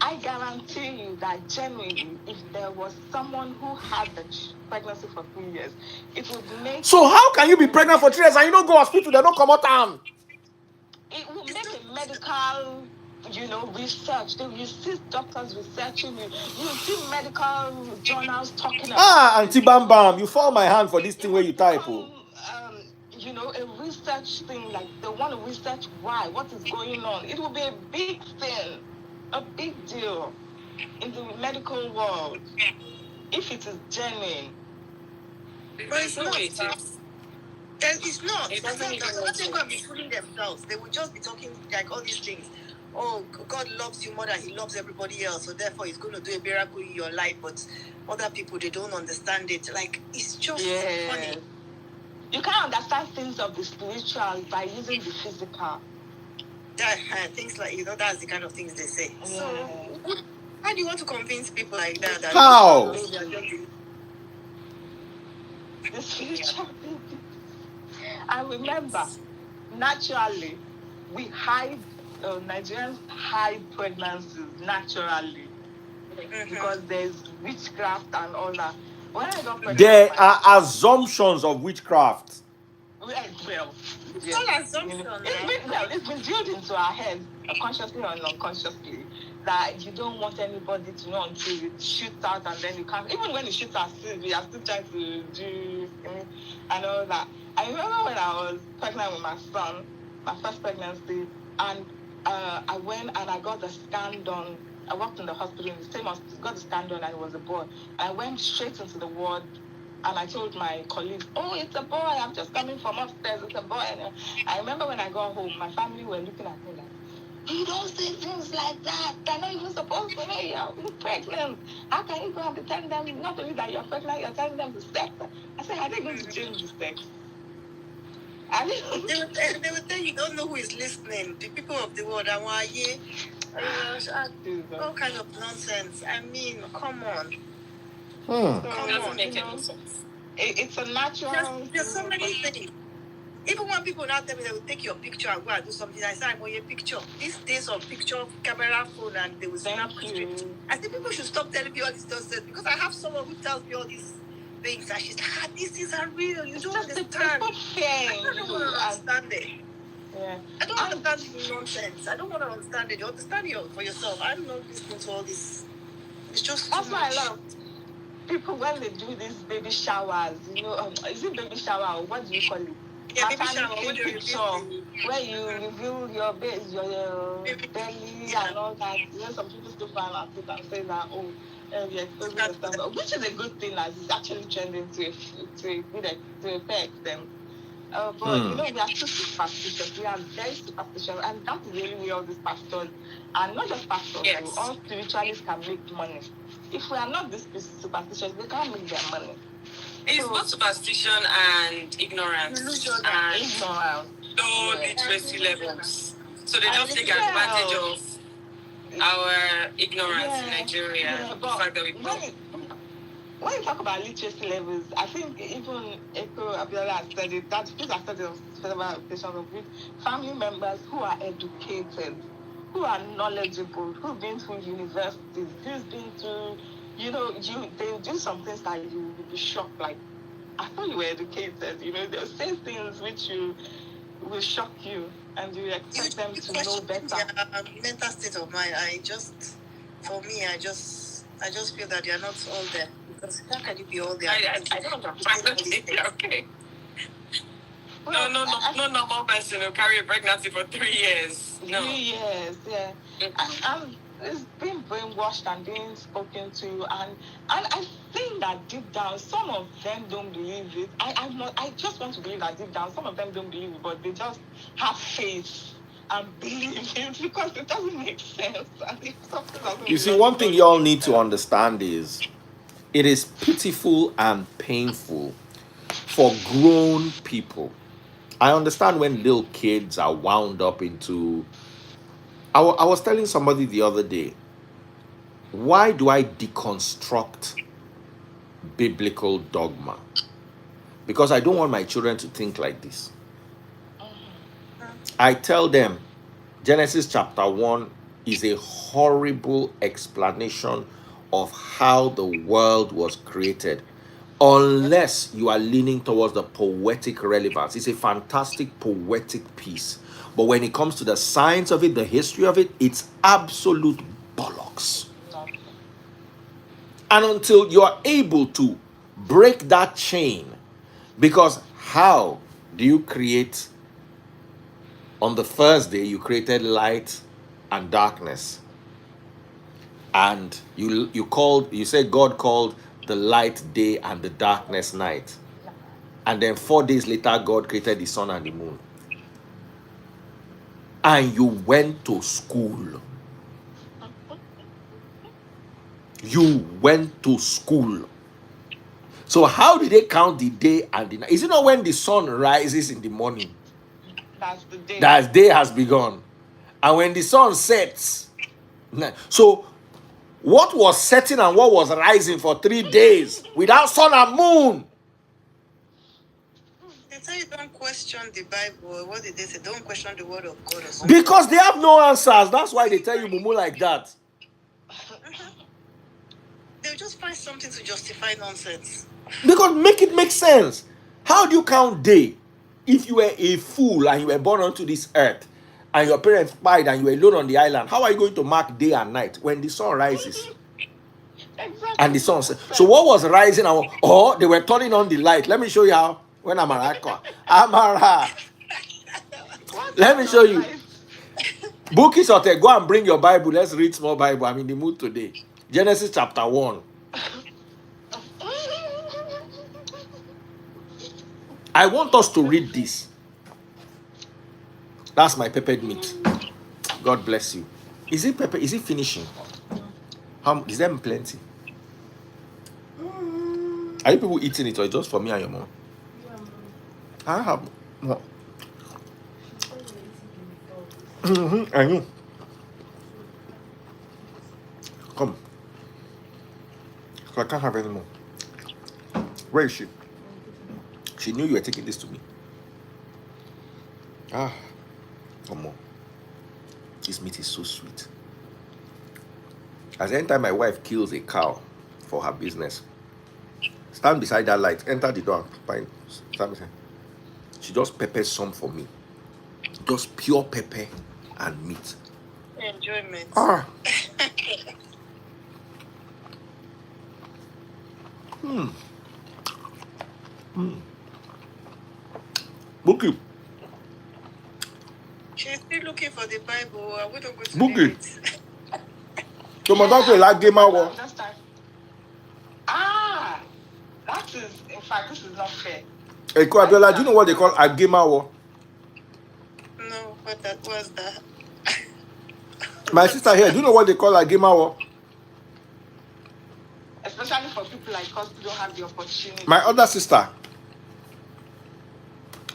I guarantee you that genuinely, if there was someone who had the pregnancy for 3 years, it would make. So how can you be pregnant for 3 years and you don't go to hospital? They don't come out town. It will make a medical, research. You see doctors researching you. You see medical journals talking about. Auntie Bam Bam, you fall my hand for this thing where you type. A research thing, like they want to research what is going on. It will be a big thing, a big deal in the medical world. if it is genuine. But it's not. It's Not. It doesn't even They're make not sense. going to be fooling themselves. They will just be talking like all these things. Oh, God loves you more than He loves everybody else, so therefore He's going to do a miracle in your life. But other people, they don't understand it. Like, it's just funny. You can't understand things of the spiritual by using the physical. Things like, that's the kind of things they say. Yeah. So, how do you want to convince people like that? How? The spiritual thing. And remember, naturally, we hide, Nigerians hide pregnancies naturally because there's witchcraft and all that. When I got pregnant, There are assumptions of witchcraft. It's all assumption. It's been drilled into our heads, consciously or unconsciously, that you don't want anybody to know until it shoots out, and then you can't. Even when it shoots out, we are still trying to do and all that. I remember when I was pregnant with my son, my first pregnancy, and I went and I got the scan done. I worked in the hospital in the same hospital, got the scan done, and it was a boy. I went straight into the ward. And I told my colleagues, oh, it's a boy. I'm just coming from upstairs. It's a boy. And I remember when I got home, my family were looking at me like, you don't say things like that. They're not even supposed to know you're pregnant. How can you go and tell them not only that you're pregnant, you're telling them the sex? I said, are they going to change the sex? They would tell you don't know who is listening. The people of the world are all kind of nonsense. I mean, come on. It doesn't make any sense. It's a natural. There's so many things. Even when people now tell me they will take your picture and go and do something, I say, I want your picture. These days of picture, camera, phone, and they will snap it. I think people should stop telling me all this nonsense because I have someone who tells me all these things and she's like, these things are real. You don't understand. I don't want to understand it. Yeah. I don't understand the nonsense. I don't want to understand it. You understand it for yourself. I'm not listening to all this. It's just that's too why much. I love people when they do these baby showers. Is it baby shower or what do you call it? Yeah, baby shower. Where you reveal your base, your belly and all that. Some people still find out it and say that you're exposing yourself, which is a good thing as it's actually trending to affect them. But we are too superstitious. We are very superstitious, and that is really where all these pastors, and not just pastors, all spiritualists can make money. If we are not this superstitious, they can't make their money. It's both superstition and ignorance. And low literacy levels. So they just take advantage of our ignorance in Nigeria. The fact that we when you talk about literacy levels, I think even Eko Abiola has said it, that people have said it on several occasions of which family members who are educated, who are knowledgeable, who've been to universities, who've been to, they do some things that you will be shocked, like, I thought you were educated, they'll say things which will shock you, and you expect them to know better. Mental state of mind, I just feel that they are not all there. Because how can you be all there? I don't understand. Okay. No normal person will carry a pregnancy for 3 years. No. 3 years, yeah. And it's being brainwashed and being spoken to, and I think that deep down, some of them don't believe it. I just want to believe that deep down, some of them don't believe it, but they just have faith and believe it because it doesn't make sense. You see, one thing you all need to understand is it is pitiful and painful for grown people. I understand when little kids are wound up into. I was telling somebody the other day, why do I deconstruct biblical dogma? Because I don't want my children to think like this. I tell them Genesis chapter 1 is a horrible explanation of how the world was created, unless you are leaning towards the poetic relevance. It's a fantastic poetic piece. But when it comes to the science of it, the history of it, it's absolute bollocks. And until you are able to break that chain, because how do you create? On the first day, you created light and darkness. And you said God called the light day and the darkness night. And then 4 days later, God created the sun and the moon. And you went to school. You went to school. So how do they count the day and the night? Is it not when the sun rises in the morning? That's the day. That day has begun. And when the sun sets. So what was setting and what was rising for 3 days without sun and moon? They tell you don't question the Bible. What did they say? Don't question the word of God or something. Because they have no answers. That's why they tell you mumu like that. They'll just find something to justify nonsense. Because make it make sense. How do you count day? If you were a fool and you were born onto this earth and your parents died and you were alone on the island, how are you going to mark day and night when the sun rises? Exactly. And the sun sets. So what was rising? Oh, they were turning on the light. Let me show you how. When Amara. Let me show you. Bookies or go and bring your Bible. Let's read small Bible. I'm in the mood today. Genesis chapter 1. I want us to read this. That's my peppered meat. God bless you. Is it pepper? Is it finishing? Is there plenty? Are you people eating it or just for me and your mom? I have more. I know. Come. So I can't have any more. Where is she? She knew you were taking this to me. Come on. This meat is so sweet. As any time my wife kills a cow for her business, stand beside that light, enter the door, stand beside. She just peppers some for me. Just pure pepper and meat. Enjoyment. Bookie. She's still looking for the Bible. I wouldn't go to Bookie. read it. So my doctor like game hour. That is, in fact, this is not fair. Hey, Abiola, do you know what they call a game hour? No, what that was that? My sister here, do you know what they call a game hour? Especially for people like us who don't have the opportunity. My other sister,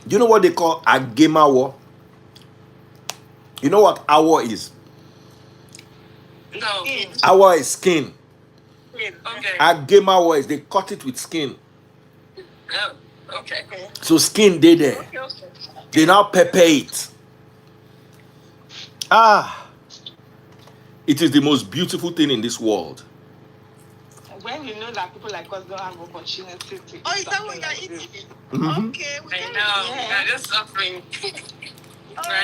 do you know what they call a game hour? You know what hour is? No. Hour is skin. Okay. A game hour is they cut it with skin. Oh, okay. So skin they there. They now pepper it. It is the most beautiful thing in this world. When you know that people like us don't have opportunity to Oh, is that what you're eating? Mm-hmm. Okay, we I can know. Yeah, just suffering.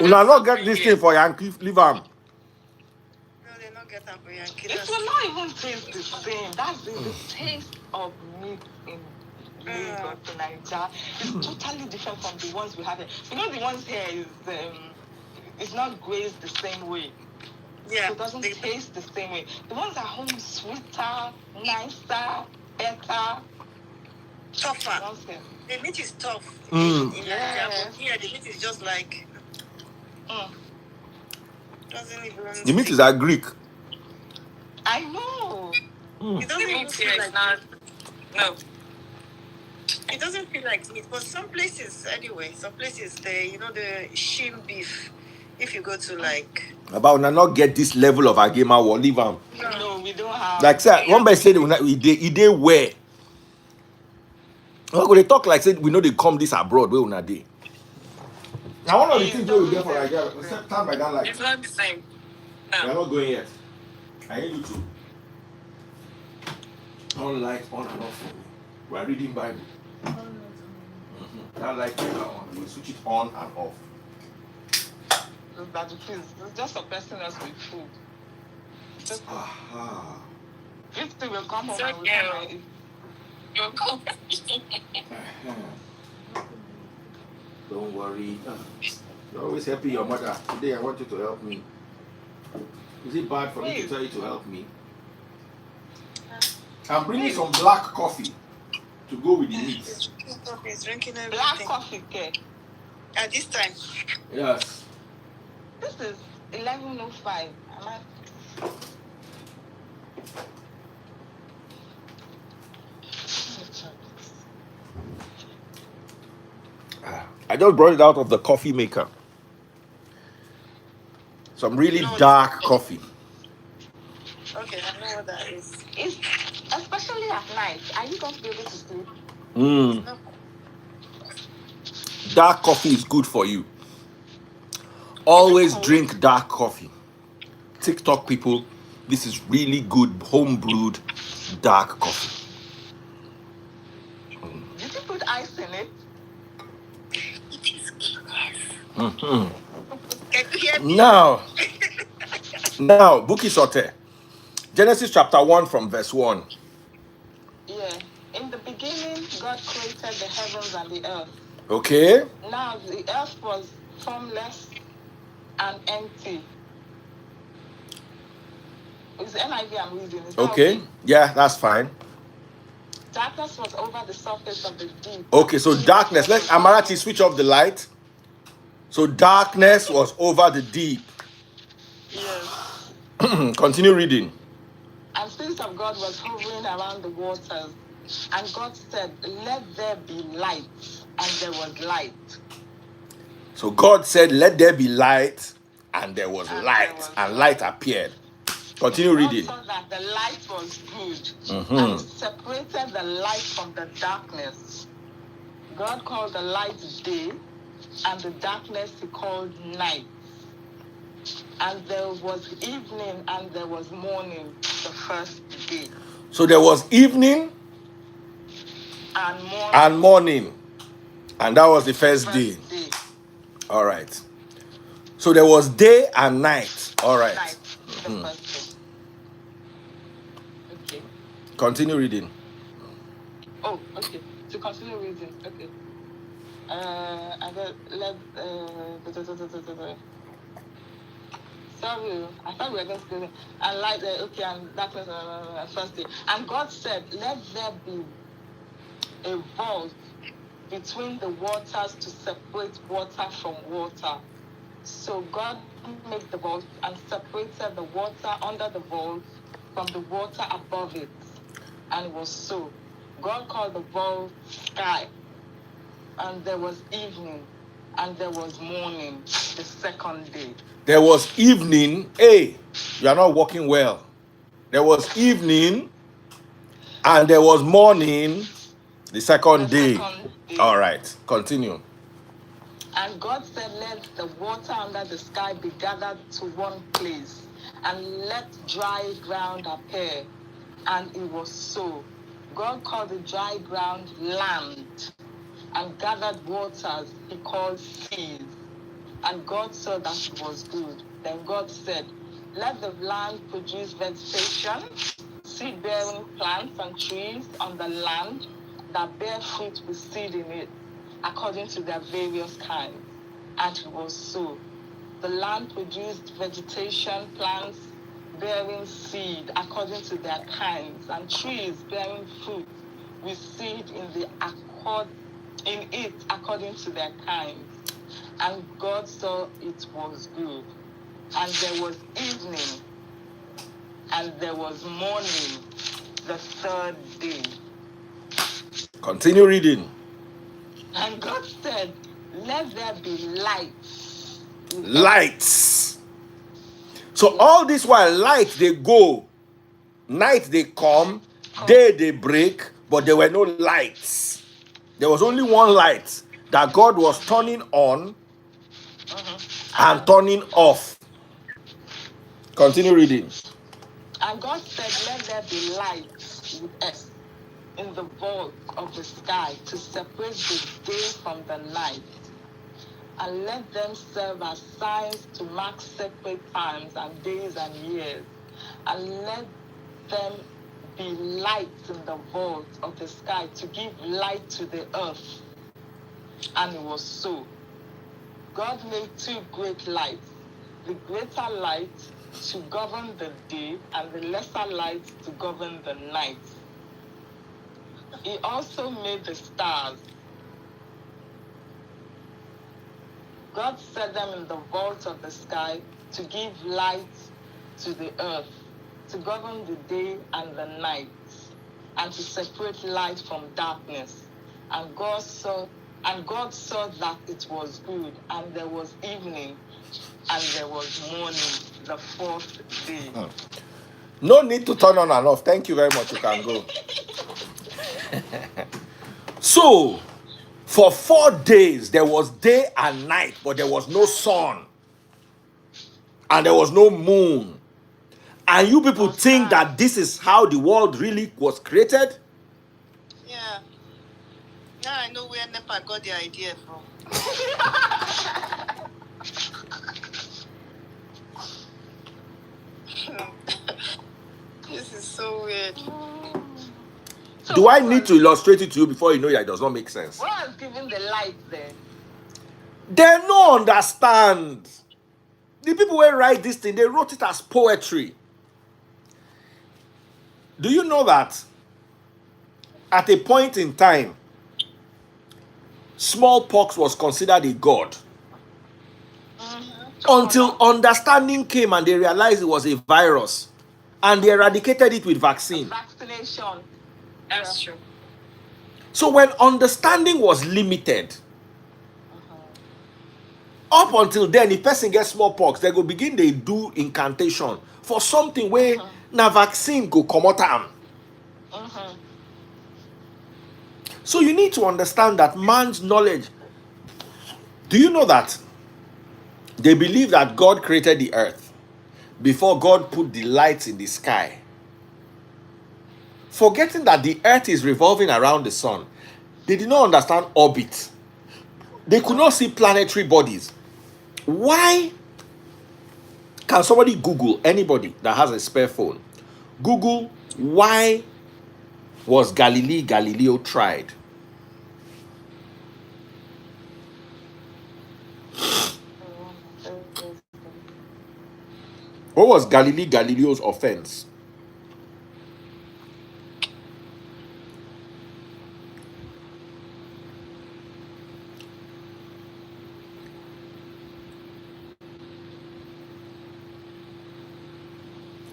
We will not get this thing for Yankee. Leave them. No, they're not getting for Yankee. It will not even taste the same. That's the taste of meat in Lagos to Nigeria. It's totally different from the ones we have here. You know, the ones here is not grazed the same way. Yeah. So it doesn't taste the same way. The ones at home sweeter, nicer, better. Tougher. Nonsense. The meat is tough. Mm. In Nigeria, but here the meat is just like doesn't even. The meat is a Greek. I know. It doesn't even feel like No. It doesn't feel like meat, but some places anyway. Some places the shin beef. If you go to like. About now not get this level of agema war. Leave them. No, we don't have. Like say, one by said he dey where. When they talk like said we know they come this abroad where una dey. Now one of the things we get for Nigeria, except stand by that light. It's not the same. We are not going yet. I need you to on light on and off. We are reading Bible. That light on. We switch it on and off. That it is. It's just suppressing us with food. Just this thing will come home So and we'll yeah. come and eat. You're cool. Don't worry. You're always helping your mother. Today I want you to help me. Is it bad for me to tell you to help me? I'm bringing some black coffee to go with the meat. He's drinking everything. Black coffee, okay. At this time. Yes. This is 11:05. Am I? I just brought it out of the coffee maker. Some really dark coffee. Okay, I know what that is. It's especially at night. Are you going to be able to sleep? No. Dark coffee is good for you. Always drink dark coffee. TikTok people, this is really good home brewed dark coffee. Did you put ice in it? It is yes. Mm-hmm. Can you hear me? Now, Buki Sote. Genesis chapter 1 from verse 1. Yeah. In the beginning, God created the heavens and the earth. Okay. Now the earth was formless and empty. It's NIV I'm reading. Is that Okay. Yeah, that's fine. Darkness was over the surface of the deep. Okay, so darkness. Let Amarachi switch off the light. So darkness was over the deep. Yes. Continue reading. And the Spirit of God was hovering around the waters. And God said, let there be light. And there was light. So God said, let there be light. And there was light. And light appeared. Continue reading. God saw that the light was good. Mm-hmm. And he separated the light from the darkness. God called the light day. And the darkness he called night. And there was evening and there was morning the first day. So there was evening and morning. And that was the first day. All right. So there was day and night. All right. Night, the first day. Okay. Continue reading. Oh, okay. To continue reading. Okay. I got sorry, I thought we were going to go. And light, okay, and darkness, first day. And God said, let there be a vault between the waters to separate water from water. So God made the vault and separated the water under the vault from the water above it. And it was so. God called the vault sky. And there was evening and there was morning the second day. There was evening. Hey, you are not working well. There was evening and there was morning the second day. All right, continue. And God said, let the water under the sky be gathered to one place, and let dry ground appear. And it was so. God called the dry ground land, and gathered waters he called seas. And God saw that it was good. Then God said, let the land produce vegetation, seed-bearing plants and trees on the land that bear fruit with seed in it, according to their various kinds. And it was so. The land produced vegetation, plants bearing seed according to their kinds, and trees bearing fruit with seed in it according to their kinds. And God saw it was good. And there was evening, and there was morning the third day. Continue reading. And God said, let there be lights. Lights. So all this while light they go, night they come, day they break, but there were no lights. There was only one light that God was turning on and turning off. Continue reading. And God said, let there be lights with us in the vault of the sky to separate the day from the night. And let them serve as signs to mark sacred times and days and years. And let them be lights in the vault of the sky to give light to the earth. And it was so. God made two great lights, the greater light to govern the day and the lesser light to govern the night. He also made the stars. God set them in the vault of the sky to give light to the earth, to govern the day and the night, and to separate light from darkness. And God saw that it was good, and there was evening, and there was morning, the fourth day. No need to turn on and off. Thank you very much. You can go. So, for 4 days, there was day and night, but there was no sun. And there was no moon. And you people think that this is how the world really was created? Yeah. Now I know where NEPA got the idea from. This is so weird. So Do I need to illustrate it to you before you know that it does not make sense? what was giving the light there? They no understand. The people who write this thing, they wrote it as poetry. Do you know that at a point in time, smallpox was considered a god? Until understanding came and they realized it was a virus. And they eradicated it with vaccine. Vaccination. That's true. So when understanding was limited, up until then, if person gets smallpox, they go begin they do incantation for something where na vaccine go come out am. So you need to understand that man's knowledge. Do you know that they believe that God created the earth before God put the lights in the sky? Forgetting that the earth is revolving around the sun. They did not understand orbit. They could not see planetary bodies. Why? Can somebody Google, anybody that has a spare phone, Google why was Galileo tried? What was Galileo's offense?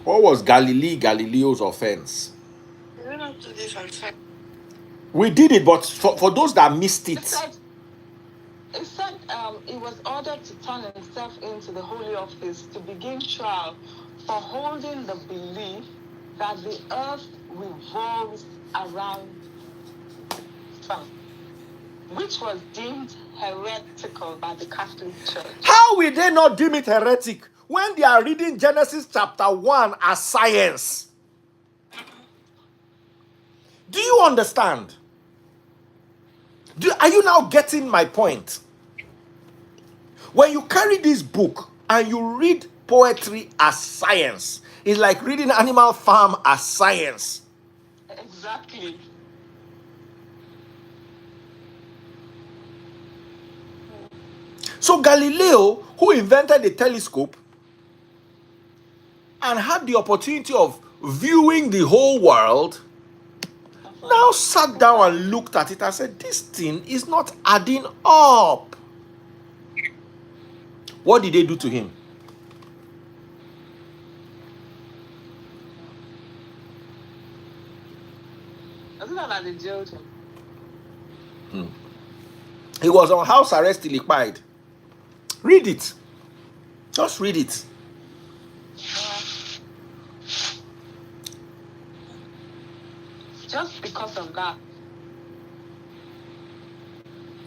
What was Galileo's offense? We went up to this and said, We did it, but for those that missed it. It said he was ordered to turn himself into the Holy Office to begin trial for holding the belief that the earth revolves around the sun, which was deemed heretical by the Catholic Church. How will they not deem it heretic when they are reading Genesis chapter 1 as science? Do you understand? Are you now getting my point? When you carry this book and you read poetry as science, it's like reading Animal Farm as science. Exactly. So Galileo, who invented the telescope and had the opportunity of viewing the whole world, now sat down and looked at it and said, this thing is not adding up. What did they do to him? Isn't that like they jailed him? He was on house arrest till he died. Read it. Just read it. Just because of that.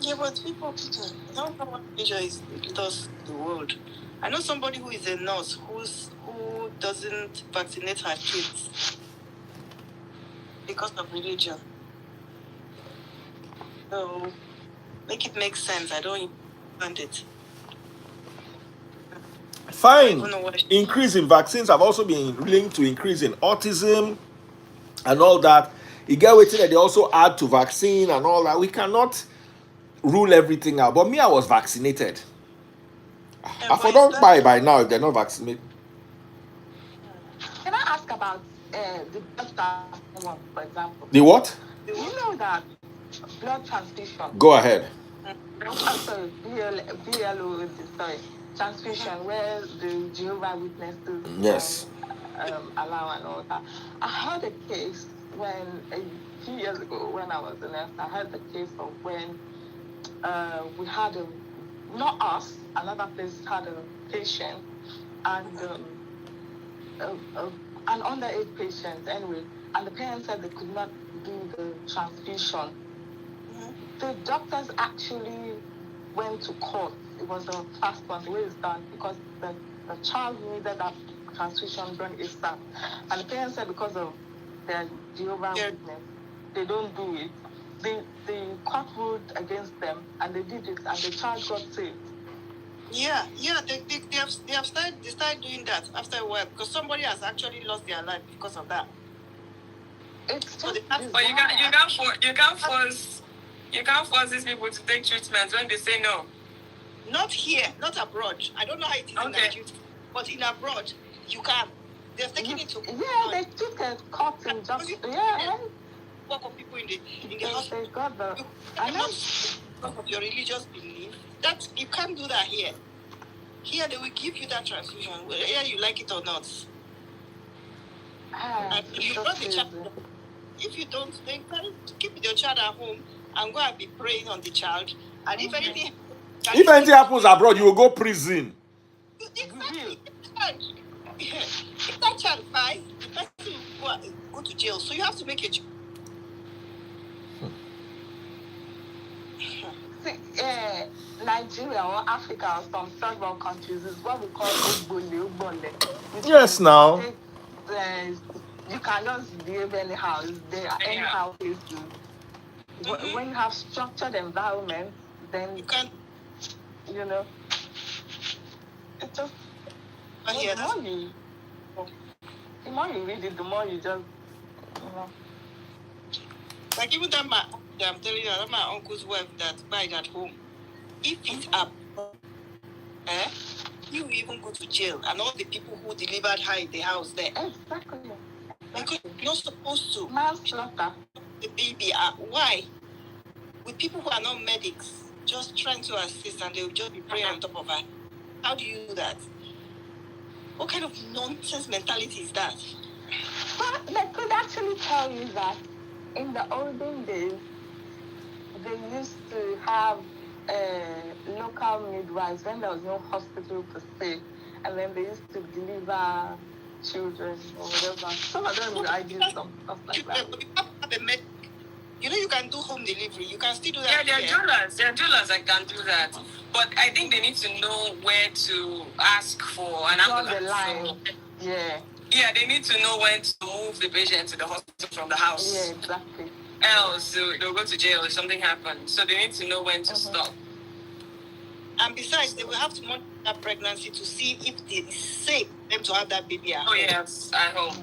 yeah, but people don't know what nature does to the world. I know somebody who is a nurse who doesn't vaccinate her kids because of religion. So make it make sense. I don't understand it. Fine. Increase in vaccines have also been linked to increase in autism and all that. You get waiting that they also add to vaccine and all that. We cannot rule everything out. But me, I was vaccinated. Yeah, I don't buy by now if they're not vaccinated. Can I ask about the birth one, for example? The what? Do you know that blood transfusion? Go ahead. Sorry, BLO, sorry, transfusion, where the Jehovah Witnesses Yes. allow and all that. I heard a case when a few years ago when I was a nurse. I heard the case of when we had not us, another place had a patient and an underage patient anyway, and the parents said they could not do the transfusion. The doctors actually went to court. It was the first one, the way it's done, because the child needed that transfusion done ASAP. And the parents said because of their Jehovah Witness, they don't do it. The court ruled against them, and they did it, and the child got saved. Yeah, they started doing that after a while because somebody has actually lost their life because of that. It's But just you can't force these people to take treatment when they say no. Not here, not abroad. I don't know how it is in Nigeria, but in abroad, you can. They're taking it to. Yeah, they took a court in just Work of people in the hospital. They got the. And not because of your religious belief. That you can't do that here. Here they will give you that transfusion, whether you like it or not. And you brought the child. If you don't, then keep your child at home and go and be praying on the child. And if anything happens abroad, you will go prison. Exactly. If that child dies, the person will go to jail. So you have to make a choice. Nigeria or Africa or some third world countries is what we call Ogbole. Yes, now. You can just behave anyhow. There are anyhow places. When you have structured environment, then you can, it's just the more you read it, the more you just, Like even that I'm telling you, that my uncle's wife that died at home. If it's up, you will even go to jail, and all the people who delivered her in the house there. Exactly. Because you're not supposed to. Manslaughter. The baby. Why? With people who are not medics, just trying to assist, and they will just be praying on top of her. How do you do that? What kind of nonsense mentality is that? But they could actually tell you that in the olden days, they used to have local midwives when there was no hospital per se, and then they used to deliver children or whatever. Some of them would argue some stuff like that. But you have to have a medic. You can do home delivery. You can still do that. Yeah, there are doulas. There are doulas that can do that. But I think they need to know where to ask for an ambulance. The line. Yeah. Yeah, they need to know when to move the patient to the hospital from the house. Yeah, exactly. Else they'll go to jail if something happens. So they need to know when to stop. And besides, they will have to monitor that pregnancy to see if it is safe for them to have that baby at home. Oh yes, at home.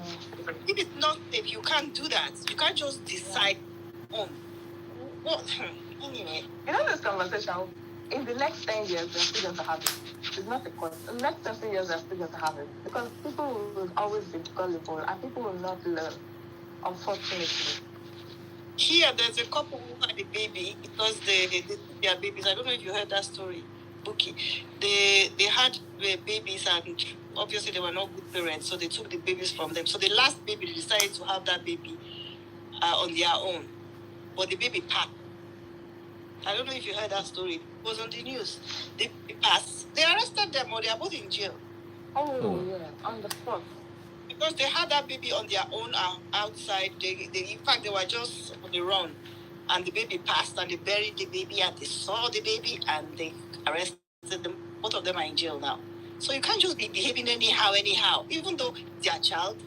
If it's not safe, you can't do that. You can't just decide on what. Anyway. This conversation, in the next 10 years, they're still going to have it. It's not a question. In the next 20 years, they're still going to have it. Because people will always be gullible and people will not learn, unfortunately. Here, there's a couple who had a baby because they took their babies. I don't know if you heard that story, Bookie. They had babies and obviously they were not good parents, so they took the babies from them. So the last baby, they decided to have that baby on their own. But the baby passed. I don't know if you heard that story. It was on the news. They passed. They arrested them or they are both in jail. Oh, yeah, on the spot. Because they had that baby on their own outside. They in fact, they were just on the run. And the baby passed and they buried the baby and they saw the babi and they arrested them. Both of them are in jail now. So you can't just be behaving anyhow, even though it's your child.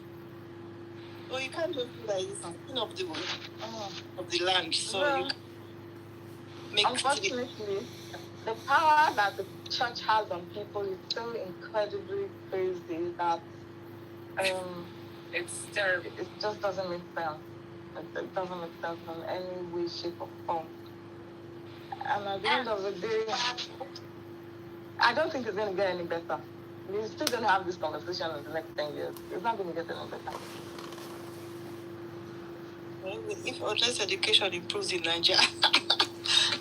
So you can't just do that. It's something of the land. So you can make unfortunately, the power that the church has on people is so incredibly crazy that it's terrible. It just doesn't make sense. It doesn't make sense in any way, shape, or form. And at the end of the day, I don't think it's going to get any better. We're still going to have this conversation in the next 10 years. It's not going to get any better. If unless education improves in Nigeria,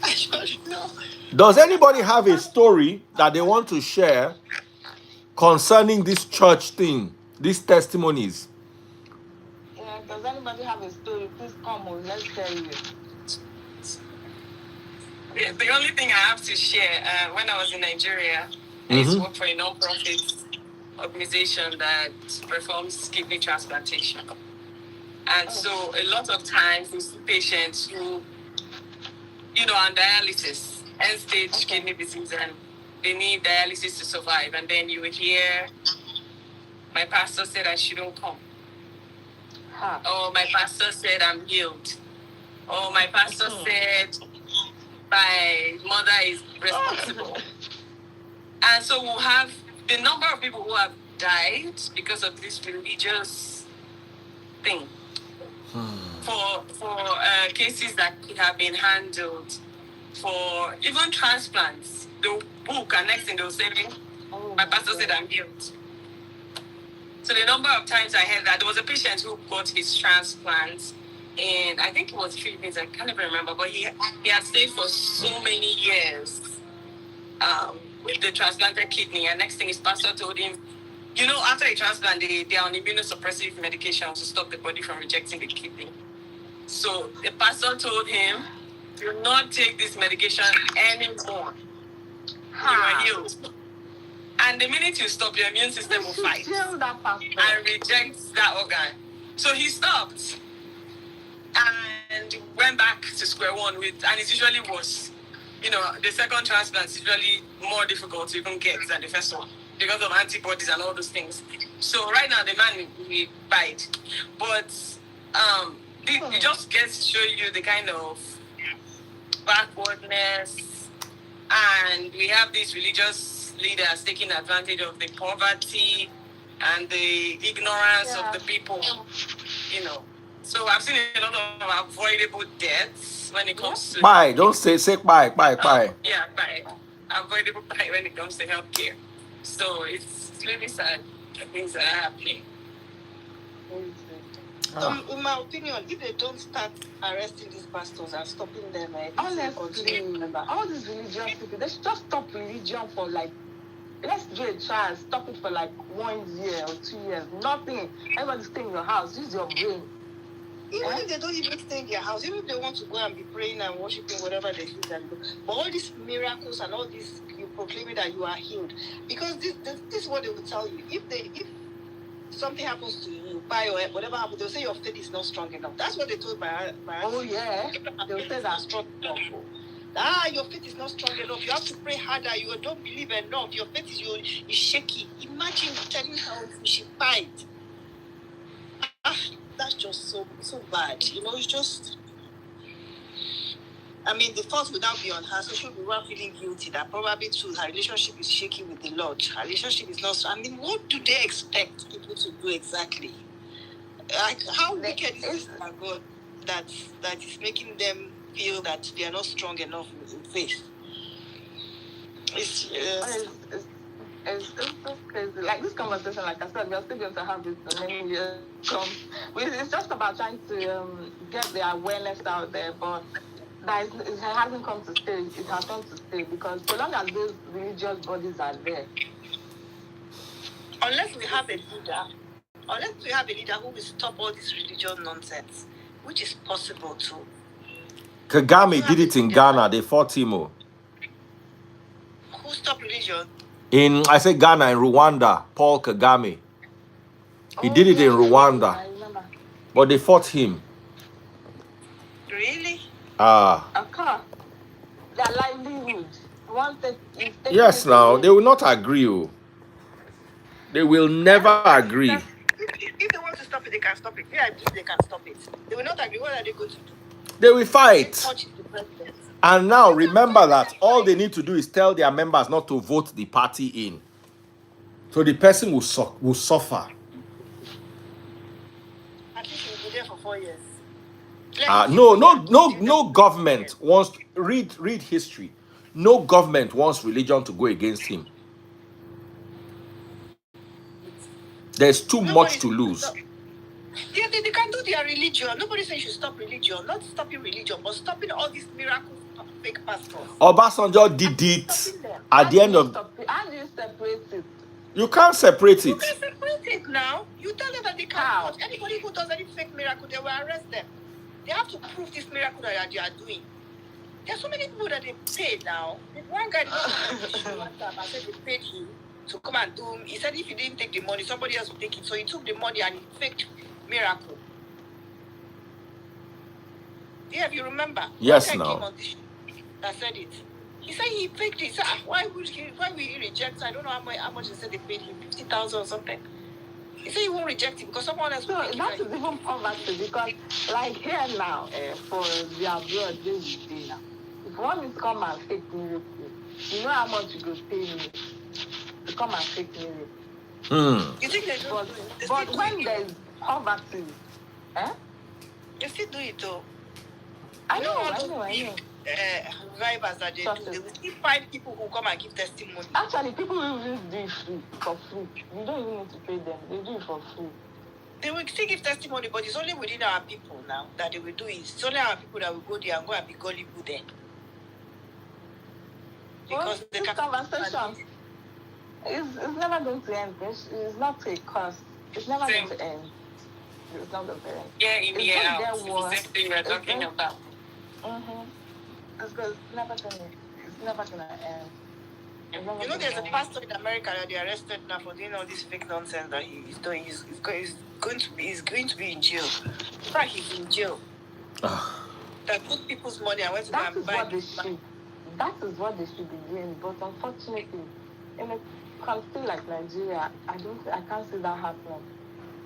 I don't know. Does anybody have a story that they want to share concerning this church thing, these testimonies? Yeah, does anybody have a story? Please come on, let's hear it. The only thing I have to share, when I was in Nigeria, I used to work for a non-profit organization that performs kidney transplantation. And so a lot of times we see patients who, on dialysis, end-stage kidney disease, and they need dialysis to survive. And then you would hear, my pastor said I shouldn't come. Or my pastor said I'm healed. Or my pastor said my mother is responsible. And so we'll have the number of people who have died because of this religious thing. For cases that could have been handled, for even transplants, they'll book and next thing they'll say, my pastor said I'm healed. So the number of times I heard that, there was a patient who got his transplant, and I think it was Philippines, I can't even remember, but he had stayed for so many years with the transplanted kidney, and next thing his pastor told him, after a transplant, they are on immunosuppressive medication to stop the body from rejecting the kidney. So the pastor told him, do not take this medication anymore. You are healed. And the minute you stop, your immune system will fight and reject that organ. So he stopped and went back to square one and it's usually worse. The second transplant is usually more difficult to even get than the first one because of antibodies and all those things. So right now the man will bite. But it just gets to show you the kind of backwardness, and we have these religious leaders taking advantage of the poverty and the ignorance of the people, So I've seen a lot of avoidable deaths when it comes to... Bye, don't say bye. Yeah, bye. Avoidable bye when it comes to healthcare. So it's really sad, the things that are happening. In my opinion, if they don't start arresting these pastors and stopping them, honestly, all these religious people, they should just stop religion for let's do a trial, stop it for 1 year or 2 years. Nothing. Everybody stay in your house. Use your brain. Even if they don't even stay in their house, even if they want to go and be praying and worshiping whatever they do, but all these miracles and all this, you proclaiming that you are healed, because this is what they will tell you. If something happens to you, by or whatever happens, they'll say your faith is not strong enough. That's what they told my oh yeah, they'll say that strong enough. Your faith is not strong enough. You have to pray harder. You don't believe enough. Your faith is shaky. Imagine telling her she fight. That's just so bad. It's just. I mean, the fault would now be on her, so she'll be one feeling guilty that probably too her relationship is shaky with the Lord. Her relationship is not. I mean, what do they expect people to do exactly? How wicked is this God that is making them feel that they are not strong enough in faith? It's crazy. This conversation, like I said, we are still going to have this for many years. It's just about trying to get the awareness out there, but it hasn't come to stay. It has come to stay because so long as those religious bodies are there, unless we have a leader who will stop all this religious nonsense, which is possible too. Kagame did it in Ghana. They fought him. Who stopped religion? I say Ghana and Rwanda, Paul Kagame. He did it in Rwanda. I remember. But they fought him. Really? Their livelihood. Yes, now they will not agree. They will never agree. If they want to stop it, they can stop it. Yeah, I believe they can stop it. They will not agree. What are they going to do? They will fight. And now remember that all they need to do is tell their members not to vote the party in. So the person will suffer. At least he will be there for 4 years. No government wants read history. No government wants religion to go against him. There's too much to lose. They can do their religion. Nobody says you should stop religion. Not stopping religion, but stopping all these miracle fake pastors. Obasanjo did it Stopping them. at the end of. How do you separate it? You can't separate You it. can separate it now. You tell them that they How? cannot. Anybody who does any fake miracle, they will arrest them. They have to prove this miracle that they are doing. There are so many people that they pay now. One guy did WhatsApp and said they paid him to come and do. He said if he didn't take the money, somebody else would take it. So he took the money and he faked miracle. Yeah, if you remember. Yes, One guy now. came on this show that said it. He said he faked it. He said, why will he reject? I don't know how much he said they paid him, 50,000 or something. He said he won't reject it because someone else will So take it. that is even poverty because, like here now, for the abroad, they will pay now. If you want me to come and fake miracle, you know how much you go pay me to come and fake miracle. You think they don't do it? But when there's poverty, They still do it though. I know. Revivers that they do. They will still find people who come and give testimony. Actually, people will just do it for free. You don't even need to pay them. They do it for free. They will still give testimony, but it's only within our people now that they will do it. It's only our people that will go there and go and be gullible there. Because this conversation is never going to end. It's not a cost. It's never going to end. It's not going to end. Yeah, in the end, it's the same thing we're talking about. It's never gonna end. You know, there's a pastor in America that they arrested now for doing all this fake nonsense that he's doing. He's going to be in jail. In fact, he's in jail. That took people's money and went to go and buy. That is what they should be doing. But unfortunately, in a country like Nigeria, I can't see that happening.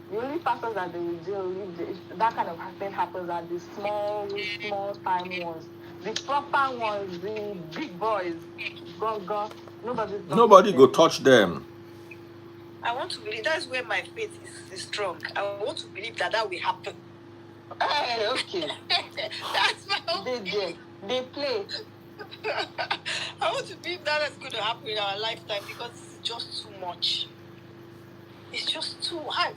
The only pastors that they will deal if that kind of thing happens are the small time ones. The proper ones, the big boys, go. Nobody go touch them. I want to believe that's where my faith is strong. I want to believe that will happen. Hey, okay. That's my own belief. They play. I want to believe that's going to happen in our lifetime because it's just too much. It's just too hard.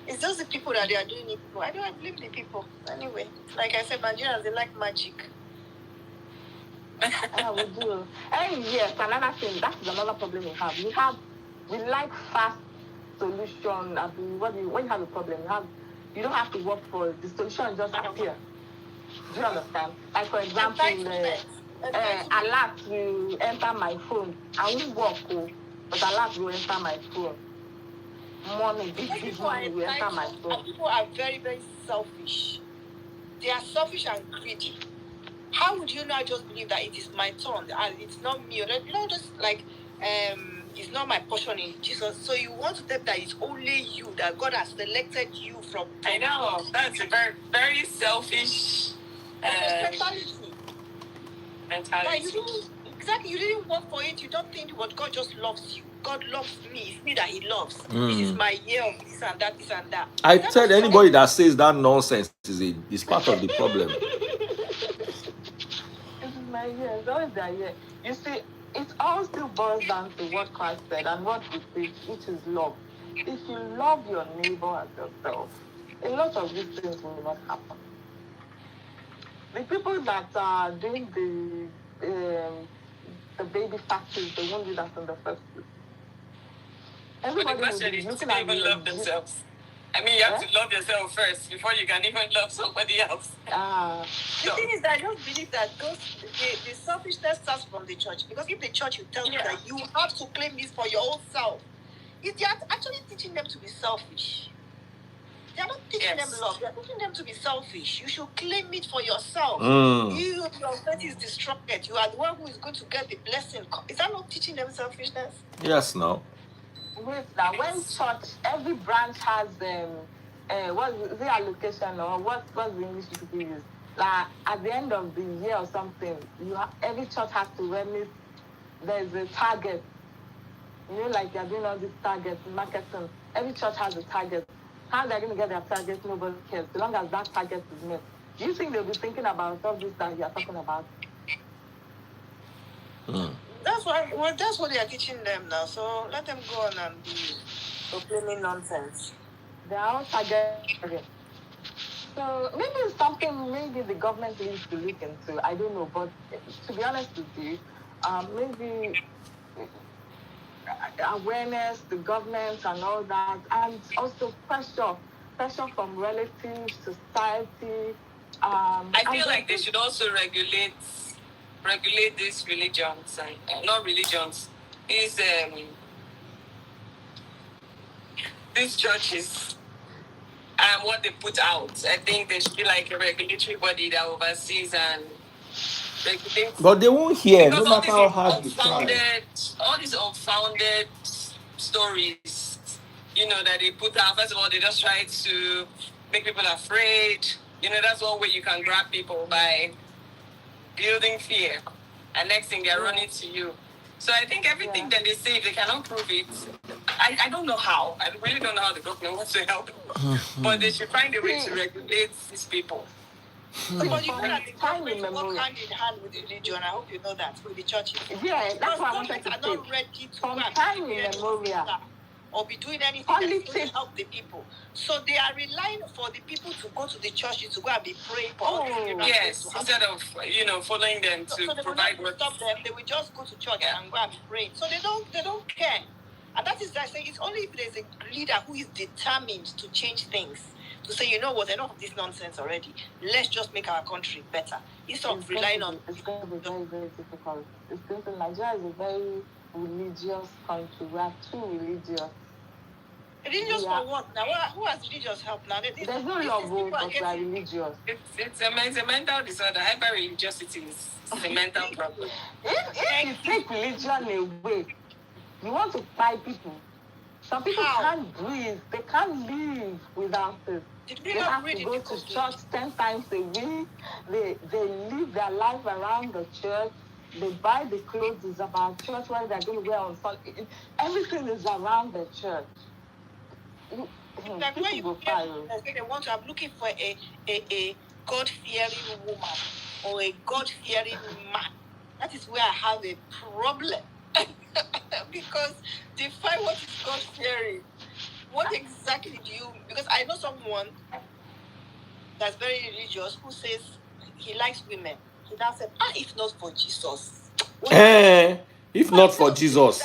It's just the people that they are doing it for. I don't blame the people. Anyway, like I said, Nigerians, they like magic. We do. And yes, another thing, that's another problem we have. We like fast solution. When you have a problem, you don't have to work for it. The solution just appear. Do you understand? Like for example, alert will enter my phone. I won't work, but alert will enter my phone. Big money will enter my phone. People are very, very selfish. They are selfish and greedy. How would you not just believe that it is my turn and it's not me? You know, just like it's not my portion in Jesus. So you want to tell that it's only you, that God has selected you from. I know that's a very, very selfish mentality. You didn't work for it. You don't think what God just loves you. God loves me. It's me that He loves. This is my year of this and that. I tell anybody that says that nonsense is part of the problem. This is my year. It's always their year. You see, it all still boils down to what Christ said and what we preach, which is love. If you love your neighbor as yourself, a lot of these things will not happen. The people that are doing the baby factories, they won't do that in the first place. But the question is, do they even love themselves? I mean, you have to love yourself first before you can even love somebody else. The thing is that I don't believe that the selfishness starts from the church. Because if the church will tell you that you have to claim this for your own self, they are actually teaching them to be selfish. They are not teaching them love. They are teaching them to be selfish. You should claim it for yourself. Your faith is destroyed. You are the one who is going to get the blessing. Is that not teaching them selfishness? Yes, no. Wait, now when church, every branch has what's the allocation or what's the English people use? Like at the end of the year or something, every church has to remit. There's a target. You know, like they're doing all these targets, marketing. Every church has a target. How they're going to get their target, nobody cares. As long as that target is met. Do you think they'll be thinking about all this that you're talking about? That's what they are teaching them now. So let them go on and be proclaiming nonsense. They are all targeted. So maybe it's something maybe the government needs to look into. I don't know, but to be honest with you, maybe awareness, the government and all that, and also pressure from relatives, society. I feel like they should also regulate these religions and not religions. These churches and what they put out. I think there should be like a regulatory body that oversees and regulates. But they won't hear, Because no matter how hard you try. all these unfounded stories, that they put out. First of all, they just try to make people afraid. That's one way you can grab people by building fear. And next thing they're running to you. So I think everything that they say, if they cannot prove it, I don't know how. I really don't know how the government wants to help. But they should find a way to regulate these people. But you know that the government work hand in hand with religion. I hope you know that with the churches. Yeah, that's what I wanted to say. Are not ready to From time immemorial. Or be doing anything to help the people. So they are relying for the people to go to the churches to go and be praying for. Yes, instead of following them to provide work. Stop them. They will just go to church and go and be praying. So they don't care. And that is why I say it's only if there's a leader who is determined to change things, to say, you know what, enough of this nonsense already. Let's just make our country better. Instead of relying on. It's going to be very, very difficult. Nigeria is a very religious country. We are too religious. Religious for what? Now, who has religious help now? There's no love, but we are religious. It's a mental disorder. Hyper-religiosity is a mental problem. If you take religion away, you want to buy people. Some people can't breathe. They can't live without it. They have to go to church 10 times a week. They live their life around the church. They buy the clothes about church, what they're going to wear on Sunday. Everything is around the church. Like when you I'm looking for a God-fearing woman or a God-fearing man. That is where I have a problem. Because define what is God-fearing. What exactly do you... Because I know someone that's very religious who says he likes women. He now said, if not for Jesus. If not for Jesus.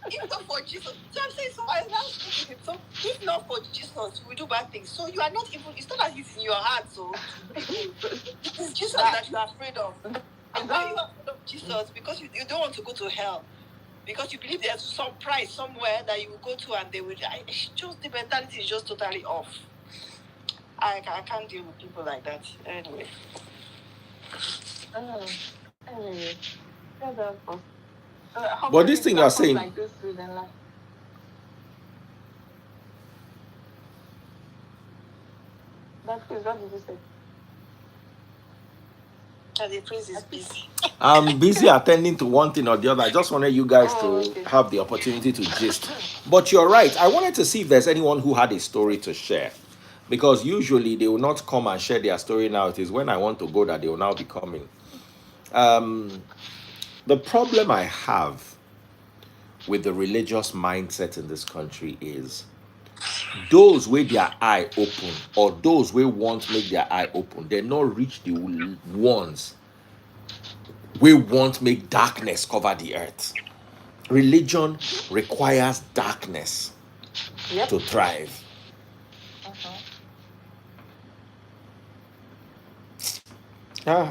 If not for Jesus. So I'm saying, so I now speak to him. So if not for Jesus, we do bad things. So you are not even... It's not as it's in your heart, so... It is Jesus that you are afraid of. And why are you afraid of Jesus? Because you don't want to go to hell. Because you believe there's some price somewhere that you will go to and they will... Just the mentality is just totally off. I can't deal with people like that. Anyway. Anyway. But this thing you're saying... Like this what did you say? The priest is busy. I'm busy attending to one thing or the other. I just wanted you guys to have the opportunity to gist. But you're right. I wanted to see if there's anyone who had a story to share. Because usually they will not come and share their story now. It is when I want to go that they will now be coming. The problem I have with the religious mindset in this country is those with their eye open or those who won't make their eye open, they not reach the ones we won't make darkness cover the earth. Religion requires darkness to thrive.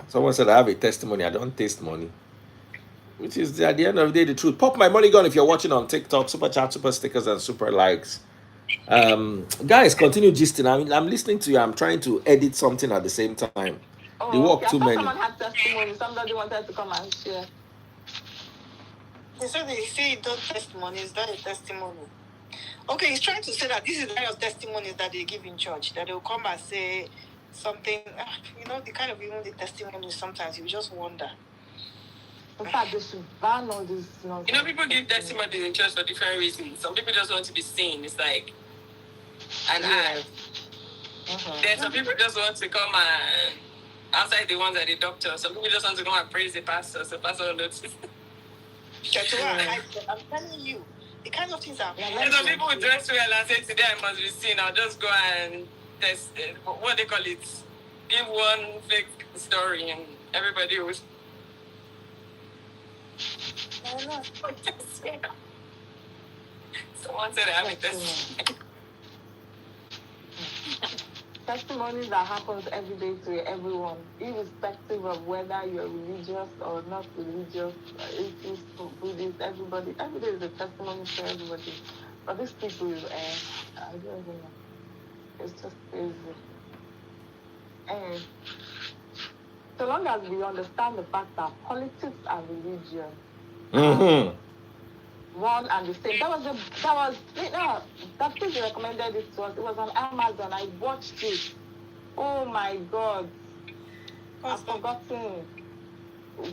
Someone said I have a testimony. I don't taste money. Which is at the end of the day the truth. Pop my money gun if you're watching on TikTok. Super chat, super stickers, and super likes. Guys, continue gisting. I'm listening to you. I'm trying to edit something at the same time. They walk too many. Someone had testimony. Somebody wanted to come and share. They said they say don't testimony. Is that a testimony? Okay, he's trying to say that this is the kind of testimonies that they give in church. That they'll come and say something. The kind of even the testimonies sometimes you just wonder. In fact, they should ban all this nonsense. People give testimonies in church for different reasons. Some people just want to be seen. It's like an eye. Then some people just want to come and outside the ones at the doctor. Some people just want to come and praise the pastor. So pastor will notice. I'm telling you, The kind of things are. And some people will dress well and say today I must be seen. I'll just go and test what they call it. Give one fake story and everybody will. Someone said I have a testimony. Testimonies that happens every day to everyone, irrespective of whether you're religious or not religious, atheist, Buddhist, everybody. Every day is a testimony to everybody. But these people, I don't even know. It's just crazy. And so long as we understand the fact that politics and religion one and the same. That thing you recommended it to us. It was on Amazon. I watched it. Oh my God. I've forgotten.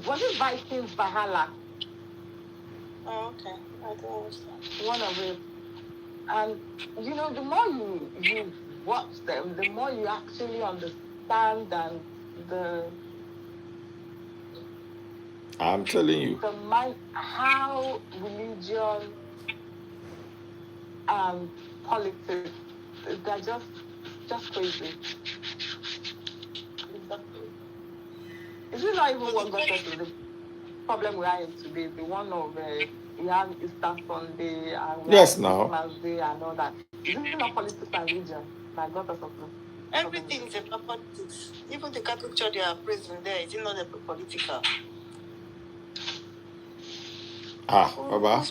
Was it Vikings Valhalla? Oh, okay. I don't understand. One of it. And the more you watch them, the more you actually understand and I'm telling you. How religion and politics, they're just crazy. Is it not even what got us to the problem we are in today? The one of we have Easter Sunday and we have Christmas Day and all that. Is it not politics and religion that got us up to? Everything is about politics. Even the Catholic Church they are praising there, is it not political? Baba.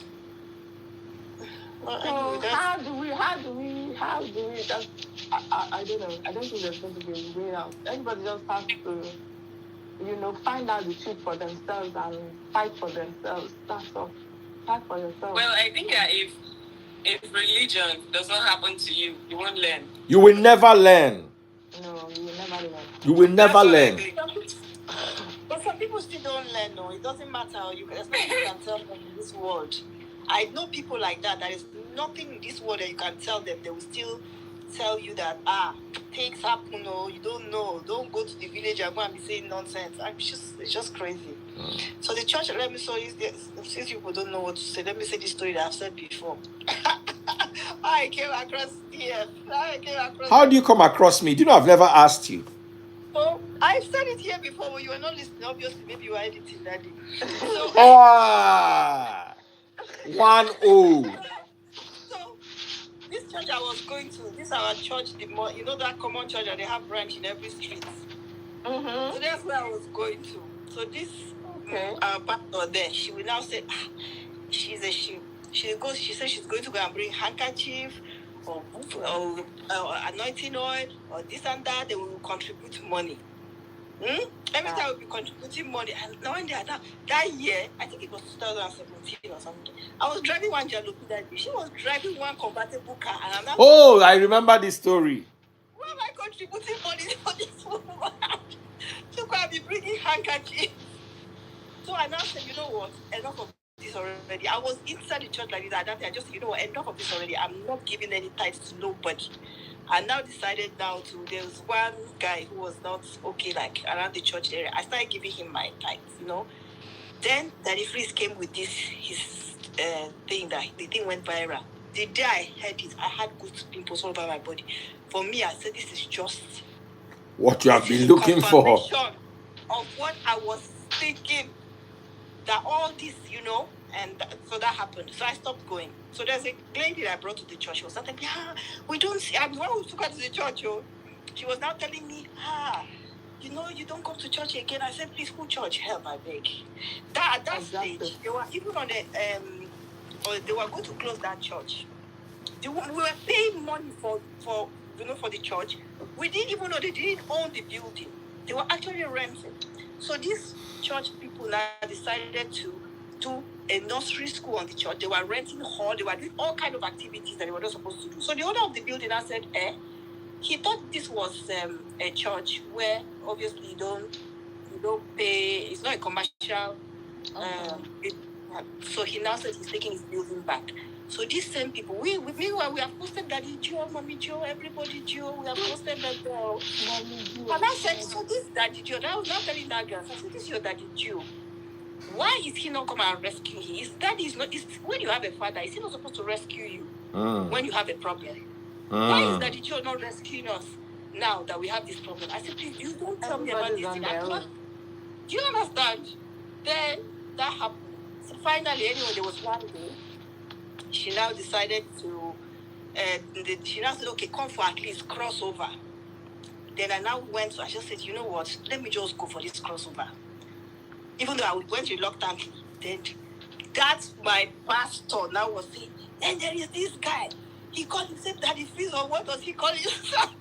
Well, so how do we just I don't know. I don't think there's going to be a way out. Everybody just has to find out the truth for themselves and fight for themselves. That's all. Fight for yourself. Well, I think that if religion does not happen to you, you won't learn. You will never learn. No, you will never learn. You will never learn. But some people still don't learn. No, it doesn't matter. There's nothing you can tell them in this world. I know people like that. There is nothing in this world that you can tell them. They will still tell you that things happen. No, you don't know. Don't go to the village and go and be saying nonsense. It's just crazy. So the church. Let me since people don't know what to say. Let me say this story that I've said before. I came across here. How do you come across me? Do you know I've never asked you? So I said it here before, but you were not listening. Obviously, maybe you were editing that day. So, 1-0. So this church I was going to, this our church, that common church that they have branch in every street. So that's where I was going to. So this pastor there, she will now say, she says she's going to go and bring handkerchief or anointing oil or this and that. They will contribute money. Every time we'll be contributing money. And now when they are that year, I think it was 2017 or something, I was driving one jalopy that day. She was driving one convertible car. And I remember this story. Why am I contributing money for this woman? So I'll be bringing handkerchief. So I now said, you know what? Enough of this already. I was inside the church like this. At that time, I just said, enough of this already. I'm not giving any tithes to nobody. I now decided there was one guy who was not okay, like around the church area. I started giving him my tithes, Then Daddy Freeze came with his thing that the thing went viral. The day I heard it, I had good pimples all over my body. For me, I said, this is just what you have been looking for. Confirmation of what I was thinking. That all this, and so that happened. So I stopped going. So there's a lady that I brought to the church. She was telling me, we don't see. I'm the one who took her to the church. She was now telling me, you don't come to church again. I said, please, who church? Help, I beg. At that stage, they were even on they were going to close that church. We were paying money for the church. We didn't even know they didn't own the building. They were actually renting. So these church people now decided to do a nursery school on the church. They were renting hall. They were doing all kinds of activities that they were not supposed to do. So the owner of the building now said, he thought this was a church where obviously you don't pay. It's not a commercial. So he now said he's taking his building back. So these same people, meanwhile we have posted Daddy Joe, Mommy Joe, everybody Joe. We have posted that girl. And I said, so this Daddy Joe. I was not telling that girl. I said, this is your Daddy Joe. Why is he not come and rescue you? His daddy is not. When you have a father, is he not supposed to rescue you when you have a problem? Why is Daddy Joe not rescuing us now that we have this problem? I said, please, you don't tell me about this thing. Do you understand? Then that happened. So finally, anyway, there was one day. She now decided to. She now said, okay, come for at least crossover. Then I now went. I just said, you know what? Let me just go for this crossover. Even though I went reluctantly, then that's my pastor now was saying, and there is this guy. He called himself Daddy Fizz, or what does he call himself?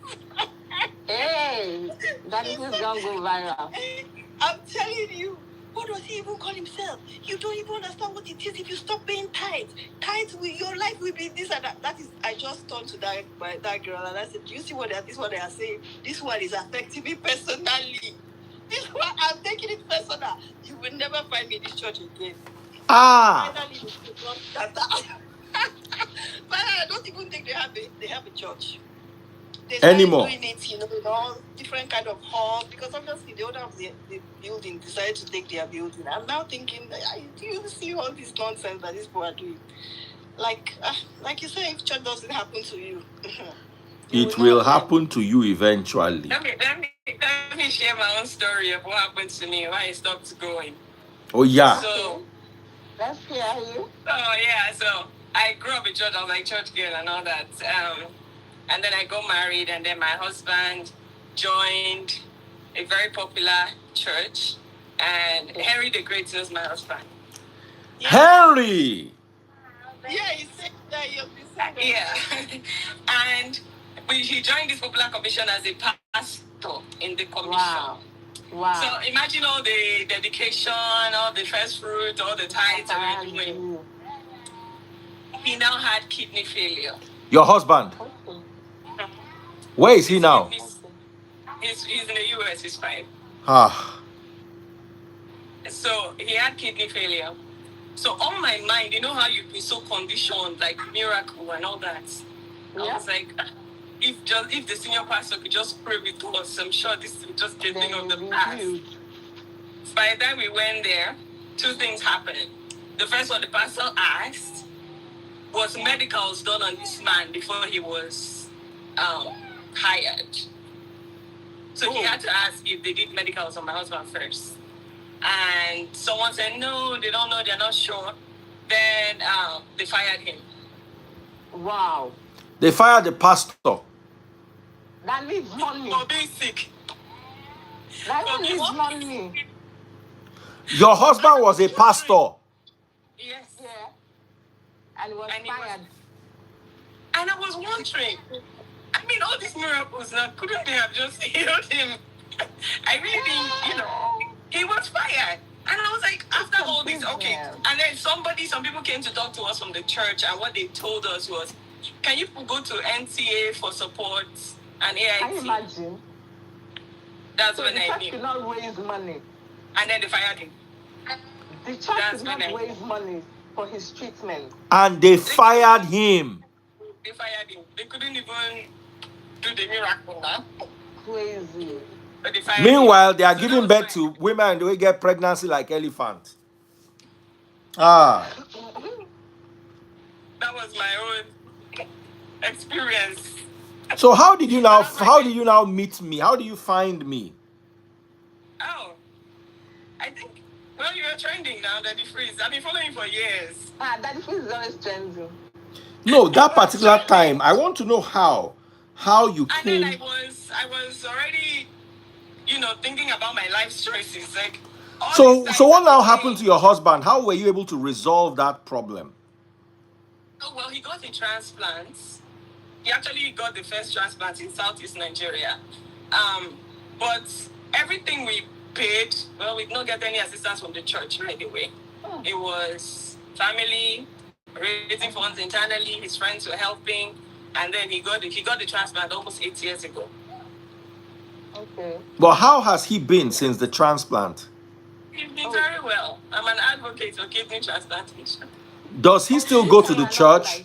Hey, Daddy Fizz don't go viral. I'm telling you, what does he even call himself? You don't even understand what it is if you stop paying tithes. Tithes, your life will be this and that. That is, I just turned to that girl and I said, do you see this one they are saying? This one is affecting me personally. This one, I'm taking it personal. You will never find me in this church again. Finally, but I don't even think they have a church. They started Anymore. doing it, in all different kind of halls, because obviously the owner of the building decided to take their building. I'm now thinking, do you see all this nonsense that these people are doing? Like you say, if church doesn't happen to you, it will happen to you eventually. Let me share my own story of what happened to me when I stopped going. Oh yeah. So let's hear you. Oh yeah, so I grew up in church. I was like church girl and all that. And then I got married, and then my husband joined a very popular church, and Henry the Great knows my husband. Yeah. Henry. Yeah, he said that you'll be saying that. Yeah, and he joined this popular commission as a pastor in the commission. Wow. So imagine all the dedication, all the first fruit, all the tithes that we're doing. He now had kidney failure. Your husband? Where is he now? He's in the US, he's fine. So he had kidney failure. So on my mind, you know how you've been so conditioned, like miracle and all that. Yeah. I was like, if the senior pastor could just pray with us, I'm sure this is just a thing of the past. By the time we went there, two things happened. The first one, the pastor asked, was medicals done on this man before he was hired? So he had to ask if they did medicals on my husband first. And someone said, no, they don't know, they're not sure. Then they fired him. Wow. They fired the pastor. That leaves money. For being sick. That leaves money. Your husband was a pastor. Yes. Yeah. And was fired. And I was wondering, I mean, all these miracles now, couldn't they have just healed him? I really think, he was fired. And I was like, after all this, okay. And then some people came to talk to us from the church, and what they told us was, can you go to NTA for support and AIT? Can you imagine? That's so when the I church knew. could not raise money. And then they fired him. The church could not raise money for his treatment. And they fired him. They fired him. They couldn't even do the miracle now. Crazy. Meanwhile, they are giving birth to women and they get pregnancy like elephants. That was my own experience. So how did you now meet me? How do you find me? Oh, I think, well, you are trending now, Daddy Freeze. I've been following you for years. Daddy Freeze is always trending. No, that particular time, I want to know how you came. And then I was already, thinking about my life choices. Like, so what now happened to your husband? How were you able to resolve that problem? Oh, well, he got a transplant. He actually got the first transplant in Southeast Nigeria. But everything we paid, well, we did not get any assistance from the church right away. It was family, raising funds internally, his friends were helping, and then he got the transplant almost 8 years ago. Okay. But how has he been since the transplant? He's been very well. I'm an advocate for kidney transplantation. Does he still go to the church?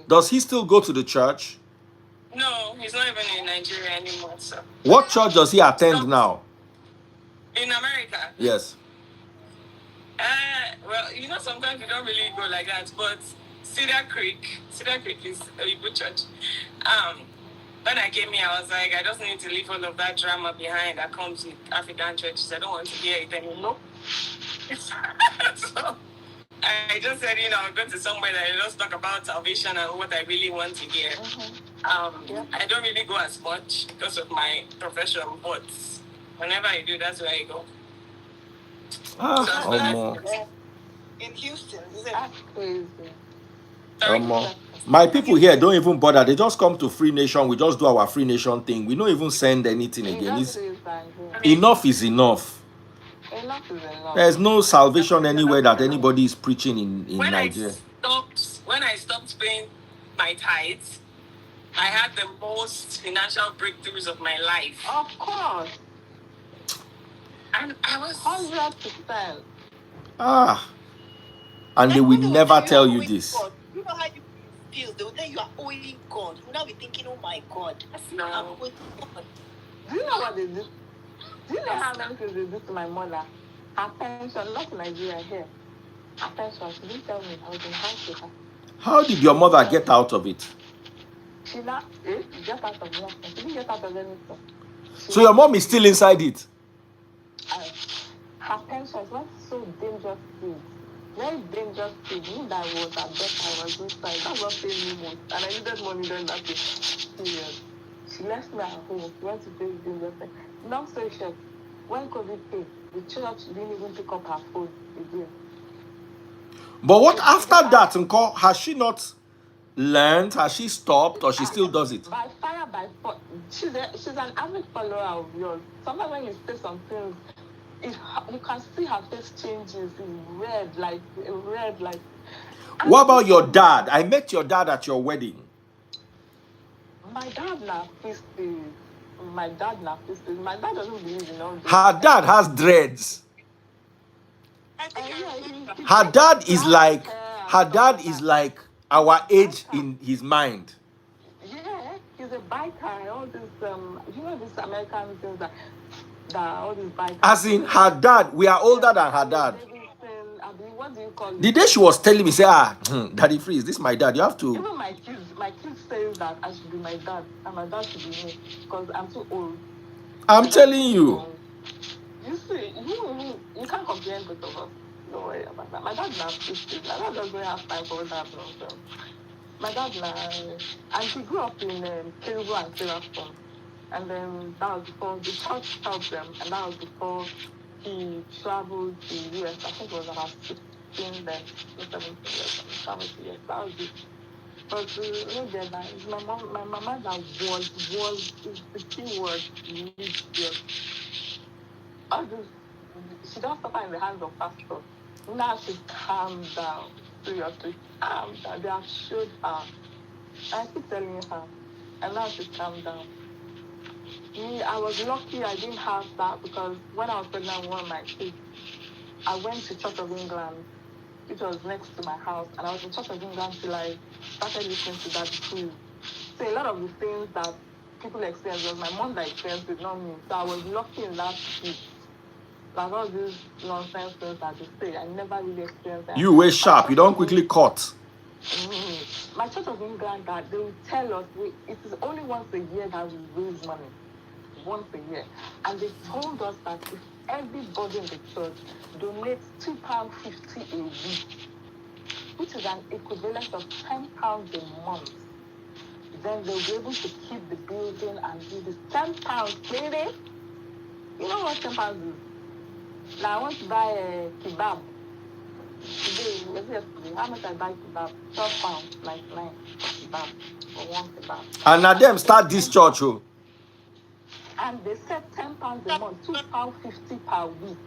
Does he still go to the church? No, he's not even in Nigeria anymore. So. What church does he attend now? In America? Yes. sometimes we don't really go like that, but Cedar Creek is a good church. When I came here, I was like, I just need to leave all of that drama behind that comes with African churches. I don't want to hear it anymore. So I just said, I'll go to somewhere that I just talk about salvation and what I really want to hear. I don't really go as much because of my profession, but whenever I do, that's where I go. In Houston, is it? That's crazy. My people here don't even bother. They just come to Free Nation. We just do our Free Nation thing. We don't even send anything again. Enough is enough. Enough is enough. There's no salvation anywhere that anybody is preaching in Nigeria. When I stopped paying my tithes, I had the most financial breakthroughs of my life. Of course. And I was 100%. And they will never tell you this. You know how you feel? They will tell you are owing God. You will now be thinking, oh my God. I'm owing God. Do you know what they do? Do you know how many things they do to my mother? Her pension, not in Nigeria, here. Her pension, she didn't tell me. I was in the house with her. How did your mother get out of it? She not get out of nothing. She didn't get out of anything. So your mom is still inside it? Her pension was so dangerous thing. Very dangerous thing. Me that was at that I was inside. That's what paid me most. And I needed money then that day. Serious. She left me at home. She went to pay the dangerous thing. Long story short, when COVID came, the church didn't even pick up her phone again. But what after that, Nko, has she not learned? Has she stopped, or she still does it? By fire, by force. She's an avid follower of yours. Sometimes when you say some things, you can see her face changes. It's red, like. What about your dad? I met your dad at your wedding. My dad now fisted. My dad doesn't believe in all this. Her dad has dreads. Her dad is like our age in his mind. Yeah, he's a biker. All this, this American things that all these bikers. As in her dad, we are older than her dad. What do you call it? The day she was telling me, say, Daddy Freeze, this is my dad. You have to. Even my kids say that I should be my dad, and my dad should be me because I'm too old. I'm telling you. You see, you can't compare both of us. Don't worry about that. My dad now 50. My dad doesn't have time for that nonsense. My dad now, and he grew up in Telugu and Seraphim. And then that was before the church helped them, and that was before he traveled to the US. I think it was about 16 then, 17 years, traveled to the US. That was it. But my mama that was the key word, religious. All this, she don't suffer in the hands of pastors. Now she's calmed down. Seriously, calmed down. They have showed her. I keep telling her, and now she's calmed down. Me, I was lucky I didn't have that because when I was pregnant with one of my kids, I went to Church of England, which was next to my house, and I was in Church of England till I started listening to that too. So a lot of the things that people experience was my mom that experienced it, not me. So I was lucky in that piece. Like all these nonsense things that they say, I never really experienced that. You were sharp. You don't quickly cut. My Church of England, that they will tell us it is only once a year that we raise money. Once a year. And they told us that if everybody in the church donates £2.50 a week, which is an equivalent of £10 a month, then they'll be able to keep the building and do this. £10, baby. You know what £10 is? Now I want to buy a kebab. Today, how much I buy kebab? £12, 99 kebab for one kebab. And now them start this church, oh. And they said £10 a month, £2.50 per week.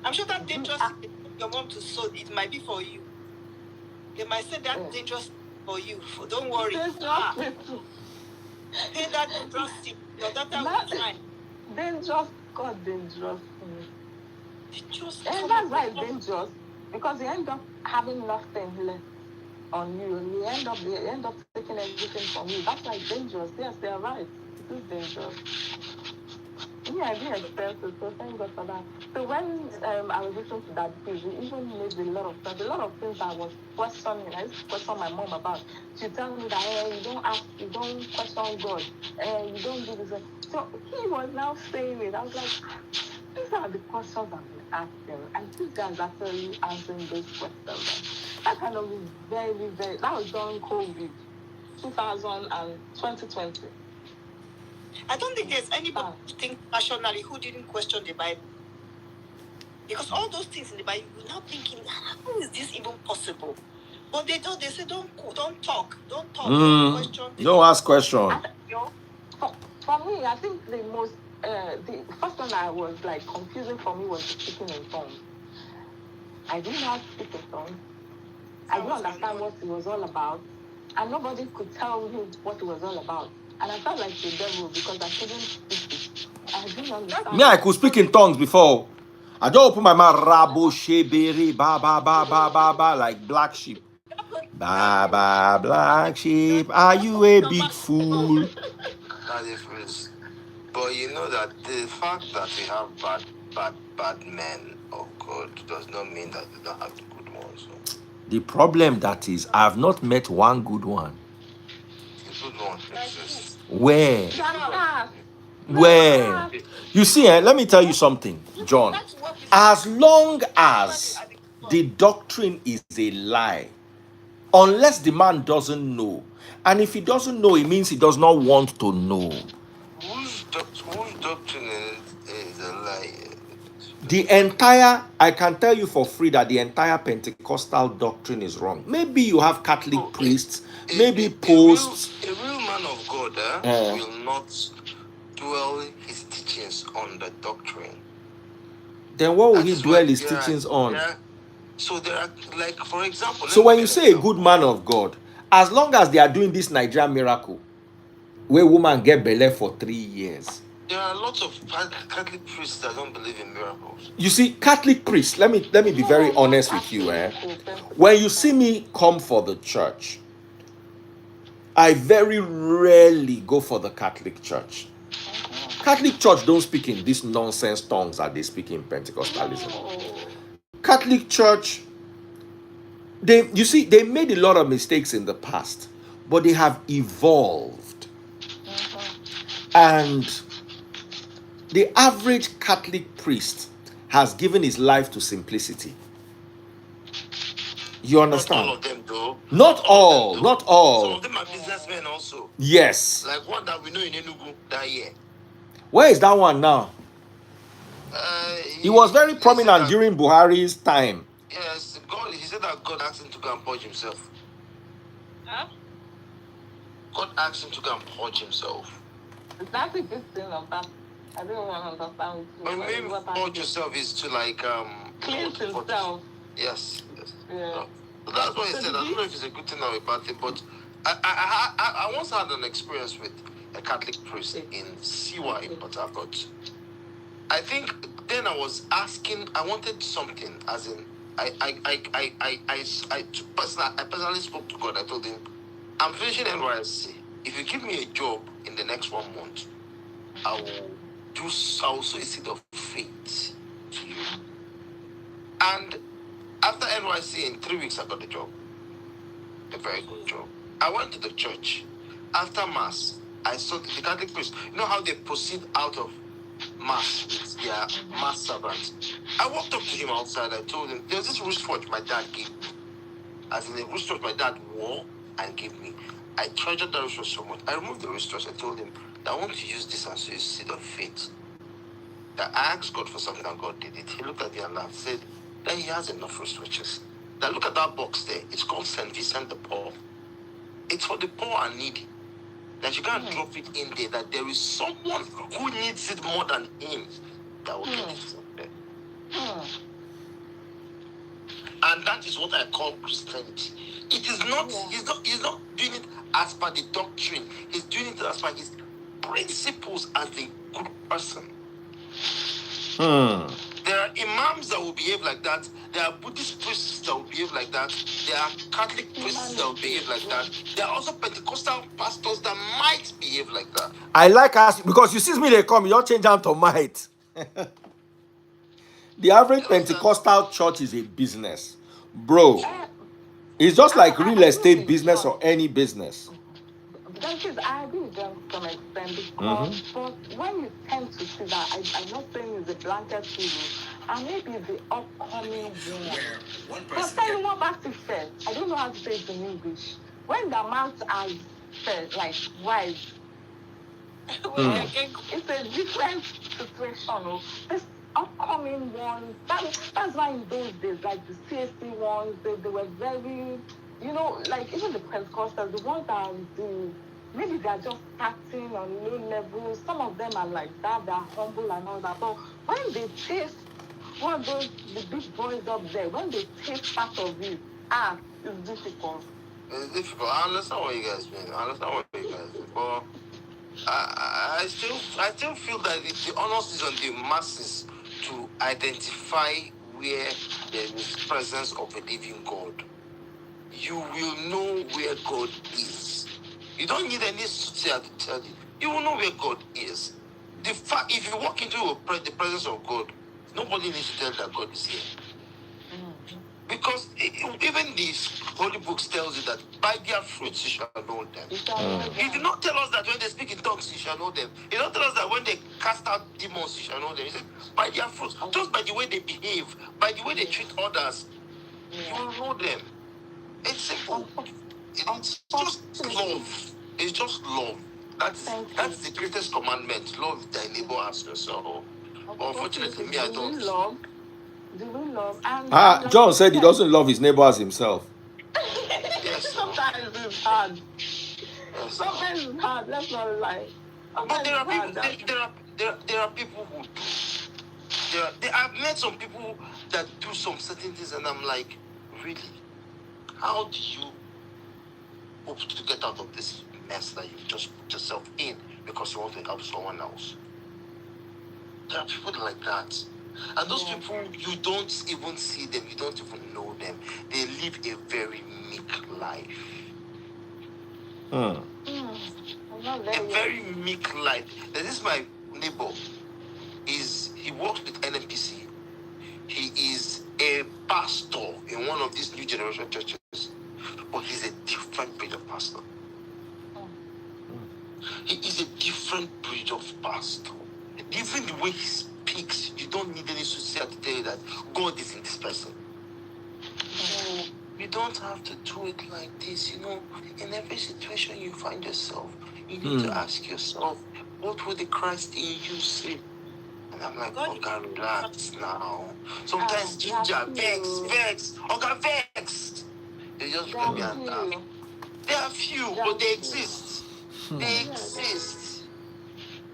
I'm sure that dangerous thing your mom to sow, it might be for you. They might say that dangerous for you. Don't worry. Pay that dangerous thing. Your daughter will fine. Dangerous, God, dangerous. And that's why it's dangerous, because you end up having nothing left on you. You end up taking everything from you. That's why it's dangerous. Yes, they are right. It is dangerous. Yeah, I didn't expect it, so thank God for that. So when I was listening to that piece, it even made a lot of sense. A lot of things I was questioning. I used to question my mom about. She tell me that you don't ask, you don't question God, you don't do this. So he was now saying it. I was like, these are the questions I've been asking, and these guys are actually answering those questions. That kind of is very, very. That was during COVID, 2020. I don't think there's anybody who thinks rationally who didn't question the Bible. Because all those things in the Bible, you're now thinking, how is this even possible? But they don't. They say, don't talk, don't question. Don't ask question. For me, I think the most, the first one I was like confusing for me was the speaking in tongues. I didn't know how to speak in tongues. I didn't understand what it was all about, and nobody could tell me what it was all about. And I felt like the devil because I couldn't speak it. I didn't understand. Me, I could speak in tongues before. I just open my mouth, rabo shebere, ba ba ba ba ba ba, like black sheep. Ba ba black sheep, are you a big fool? That is, but you know that the fact that we have bad men of God does not mean that we don't have the good ones. So. The problem that is, I have not met one good one. The good ones exist. Where? Where? You see, let me tell you something, John. As long as the doctrine is a lie, unless the man doesn't know, and if he doesn't know, it means he does not want to know. Whose doctrine is a lie? The entire, I can tell you for free that the entire Pentecostal doctrine is wrong. Maybe you have Catholic priests, maybe posts. A real man of God will not dwell his teachings on the doctrine. Then what will he dwell his teachings on? So there are, like, for example. So when you say a good man of God, as long as they are doing this Nigerian miracle, where woman get belay for 3 years. There are lots of Catholic priests that don't believe in miracles. You see, Catholic priests, let me be very honest with you. When you see me come for the church, I very rarely go for the Catholic church. Catholic church don't speak in these nonsense tongues that they speak in Pentecostalism. Catholic church, they made a lot of mistakes in the past, but they have evolved. And the average Catholic priest has given his life to simplicity. You understand? Not all of them, though. Not all. Some of them are businessmen also. Yes. Like one that we know in Enugu that year. Where is that one now? He was very prominent during Buhari's time. Yes, he said that God asked him to go and purge himself. Huh? God asked him to go and purge himself. That's a good thing of that. I don't want to understand. But maybe purge yourself is to like cleanse himself. Yes. Yeah. So that's what he said. I don't know if it's a good thing or a bad thing, but I once had an experience with a Catholic priest in Siwa in Port Harcourt. I think then I was asking. I wanted something, as in I personally spoke to God. I told him, I'm finishing NYSC. If you give me a job in the next 1 month, I will sow a seed of faith to you. And after NYC, in 3 weeks, I got the job. A very good job. I went to the church. After Mass, I saw the Catholic priest. You know how they proceed out of Mass with their Mass servants? I walked up to him outside. I told him, there's this wristwatch my dad gave me. As in the wristwatch my dad wore and gave me. I treasured that wristwatch so much. I removed the wristwatch. I told him that I want to use this as a seed of faith. That I asked God for something and God did it. He looked at me and laughed, said that he has enough wristwatches. Now look at that box there. It's called St. Vincent de Paul. It's for the poor and needy. That you can't drop it in there. That there is someone who needs it more than him that will get it from there. And that is what I call Christianity. It is not. He's not doing it as per the doctrine. He's doing it as per his principles as a good person. There are imams that will behave like that. There are Buddhist priests that will behave like that. There are Catholic priests that will behave like that. There are also Pentecostal pastors that might behave like that. I like us because you see me they come, you don't change out to might. The average Pentecostal church is a business, bro. It's just like real estate business or any business. Because I agree with them to some extent because but when you tend to see that, I'm not saying it's a blanket rule, and maybe the upcoming one. But tell you what Basti said, I don't know how to say it in English. When the mouth has said, like, wives, it's a different situation. This upcoming one, that's why in those days, like the CSC ones, they were very, you know, like even the Pentecostals, the ones that do, maybe they're just starting on low level. Some of them are like that, they're humble and all that. But when they taste what those the big boys up there, when they taste part of it, it's difficult. It's difficult. I understand what you guys mean. But I still feel that the onus is on the masses to identify where there is presence of a living God. You will know where God is. You don't need any soothsayer to tell you. You will know where God is. The fact, if you walk into the presence of God, nobody needs to tell you that God is here. Because even these holy books tells you that by their fruits you shall know them. He did not tell us that when they speak in tongues you shall know them. He did not tell us that when they cast out demons you shall know them. He said by their fruits, just by the way they behave, by the way they treat others, you will know them. It's simple. It's just love. It's just love. That's the greatest commandment. Love thy neighbor as yourself. But unfortunately, me, I don't. Do we love? And John said he doesn't love his neighbor as himself. Yes, sometimes it's hard. Yes, sometimes it's hard. Let's not lie. But there are people. There are people who do. I've met some people that do some certain things, and I'm like, really? How do you hope to get out of this mess that you just put yourself in because you want to help someone else? There are people like that. And those people, you don't even see them, you don't even know them. They live a very meek life. A very meek life. This is my neighbor. He works with NMPC. He is a pastor in one of these new generation churches. But he's a different breed of pastor. He is a different breed of pastor. Even the way he speaks, you don't need any soothsayer to tell you that God is in this person. You don't have to do it like this, you know. In every situation you find yourself, you need to ask yourself, what would the Christ in you say? And I'm like, God, relax now. Sometimes ginger, vex, vex. They just let me under. There are few, but they exist. They exist.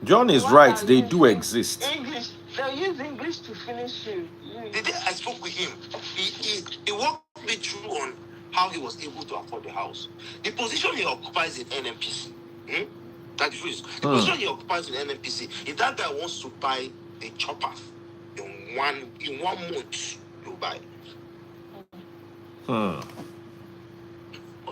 John is right, they do exist. English. They'll use English to finish you. The day I spoke with him, he walked me through on how he was able to afford the house. The position he occupies in NMPC, that is the position he occupies in NMPC, if that guy wants to buy a chopper in one month, he'll buy. Or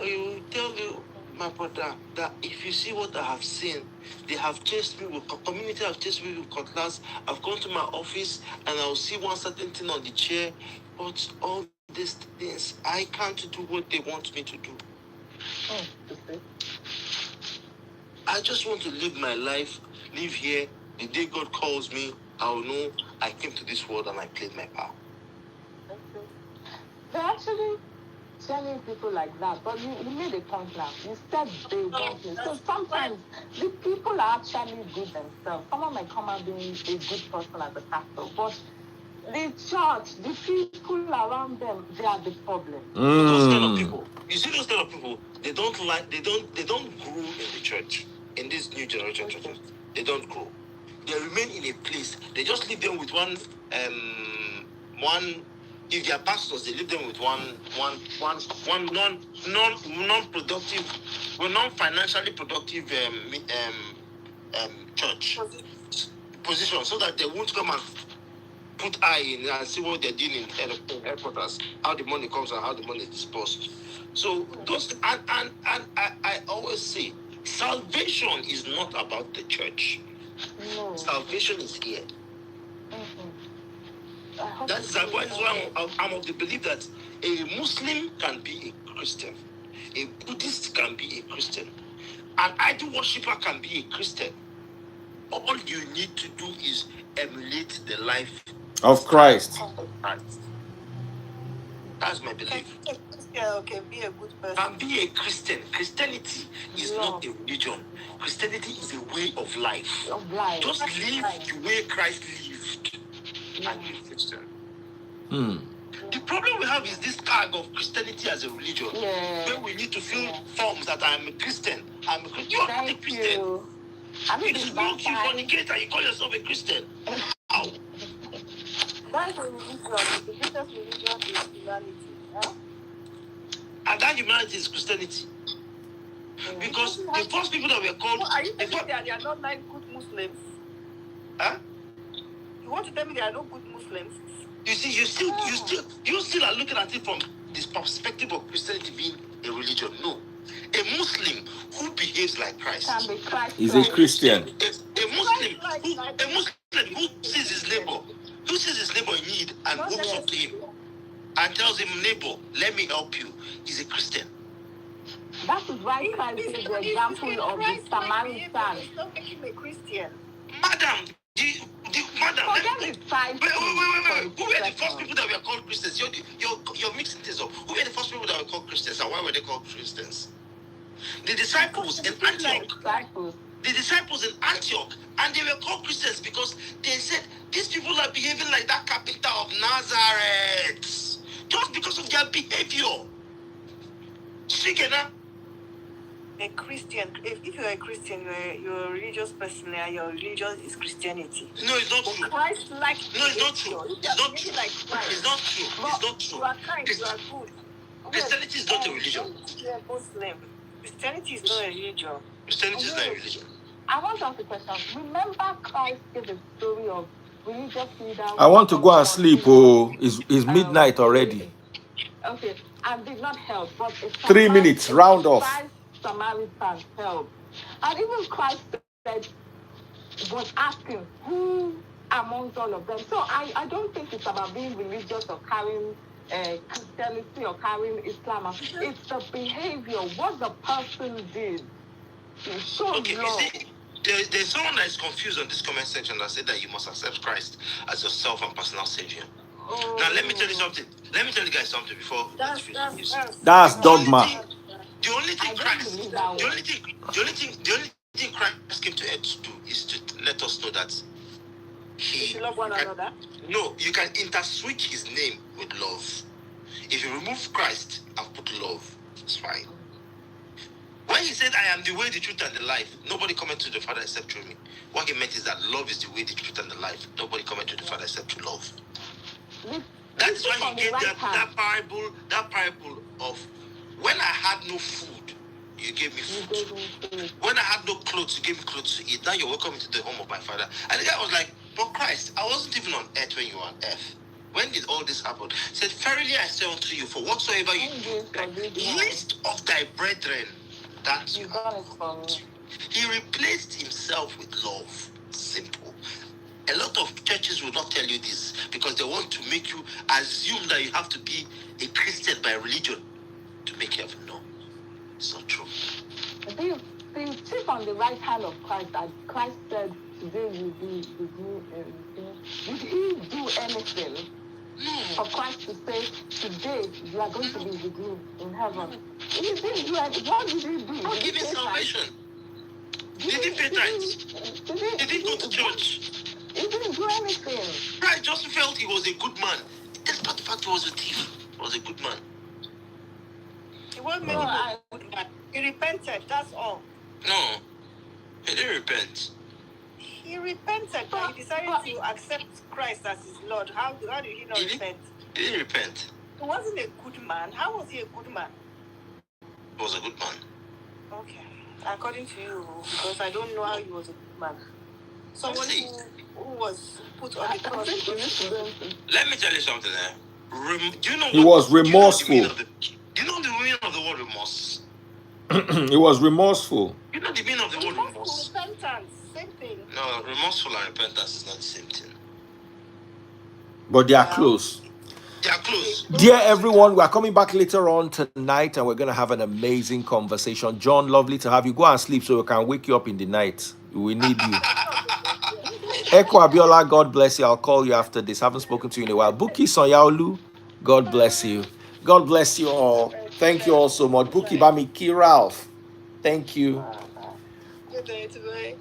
he will tell you, my brother, that if you see what I have seen, they have chased me with community, have chased me with cutlass. I've gone to my office and I'll see one certain thing on the chair, but all these things, I can't do what they want me to do. I just want to live my life, live here. The day God calls me, I'll know I came to this world and I played my part. They actually telling people like that, but you made a point now. You said they want you. So sometimes the people are actually good themselves. Someone might come out being a good person as a pastor, but the church, the people around them, they are the problem. Those kind of people, you see those kind of people, they don't grow in the church. In this new generation churches, they don't grow. They remain in a place. They just leave them with one. If they are pastors, they leave them with one non-productive, non-financially productive church position, so that they won't come and put eye in and see what they're doing in headquarters, how the money comes and how the money is dispersed. So those and I always say salvation is not about the church. No. Salvation is here. That's why I'm of the belief that a Muslim can be a Christian, a Buddhist can be a Christian, an idol worshipper can be a Christian. All you need to do is emulate the life of Christ. That's my belief. Can be a good person. Can be a Christian. Christianity is not a religion. Christianity is a way of life. Just live the way Christ lived. And be Christian. The problem we have is this tag of Christianity as a religion. Where we need to fill forms that I'm a Christian. I'm a Christian. You are not a Christian. You smoke, you fornicate, and you call yourself a Christian. How? That's a religion. The greatest religion is humanity. Huh? And that humanity is Christianity. Because the first people that were called... Are you telling me that they are not like good Muslims? Huh? You want to tell me they are not good Muslims? You see, you still are looking at it from this perspective of Christianity being a religion. No. A Muslim who behaves like Christ is a Christian. A Muslim who sees his neighbor in need and walks up to him and tells him, neighbor, let me help you, is a Christian. That is why Christ is the example of the Samaritan. It's not making a Christian. Madam, madam, wait. Who were the first people that were called Christians? You're mixing things up. Who were the first people that were called Christians, and why were they called Christians? The disciples in Antioch. And they were called Christians because they said, these people are behaving like that carpenter of Nazareth. Just because of their behavior. A Christian, if you're a Christian, you're a religious person, and your religion is Christianity. No, it's not true. Christ like it's not true. It's not true. It's not true. It's not true. You are kind, you are good. Christianity is not a religion. You're a Muslim. Christianity is not a religion. Christianity is not a religion. I want to ask a question. Remember Christ gave a story of religious leaders. I want to go and sleep. Oh, it's midnight already. Okay, and did not help. But 3 minutes, round off. 5 Samaritans helped. And even Christ said, was asking, who amongst all of them? So I don't think it's about being religious or carrying Christianity or carrying Islam. It's the behavior, what the person did. Okay, you see, there's someone that is confused on this comment section that said that you must accept Christ as yourself and personal savior. Now let me tell you something. Let me tell you guys something before. That's dogma. The only thing Christ came to earth to do is to let us know that He love one another. No, you can interswitch his name with love. If you remove Christ and put love, it's fine. When he said, I am the way, the truth, and the life, nobody cometh to the Father except through me. What he meant is that love is the way, the truth, and the life. Nobody cometh to the Father except through love. That is why he gave that parable of, when I had no food, you gave me food. When I had no clothes, you gave me clothes to eat. Now you're welcome into the home of my Father. And the guy was like, but Christ, I wasn't even on earth when you were on earth. When did all this happen? He said, verily I say unto you, for whatsoever you do, least of thy brethren, that you have. He replaced himself with love. Simple. A lot of churches will not tell you this because they want to make you assume that you have to be a Christian by religion to make heaven. No, it's not true. Do you sit on the right hand of Christ, as Christ said, today you be with me? Did he do anything for Christ to say, today you are going to be with me in heaven? He didn't do anything. What did he do? Not giving salvation. Did he pay tithes? Did he go to church? He didn't do anything. Christ just felt he was a good man. Despite the fact he was a thief, he was a good man. He wasn't a good man. He repented, that's all. No, he didn't repent. He repented, but he decided to accept Christ as his Lord. How did he not repent? He didn't repent. He wasn't a good man. How was he a good man? He was a good man. Okay. According to you, because I don't know how he was a good man. Someone who who was put on the I cross. think we need to go into Let me tell you something. Do you know He was do you know the meaning remorseful. do you know the meaning of the word remorse? He was remorseful. You know the meaning of the word remorse? Repentance, same thing. No, remorseful and repentance is not the same thing. But they are close. They are close. Dear everyone, we are coming back later on tonight and we're going to have an amazing conversation. John, lovely to have you. Go and sleep so we can wake you up in the night. We need you. Eko Abiola, God bless you. I'll call you after this. Haven't spoken to you in a while. Buki Sonyaolu, God bless you. God bless you all. Thank you all so much. Buki Bami Ki Ralph. Thank you. Good day, today.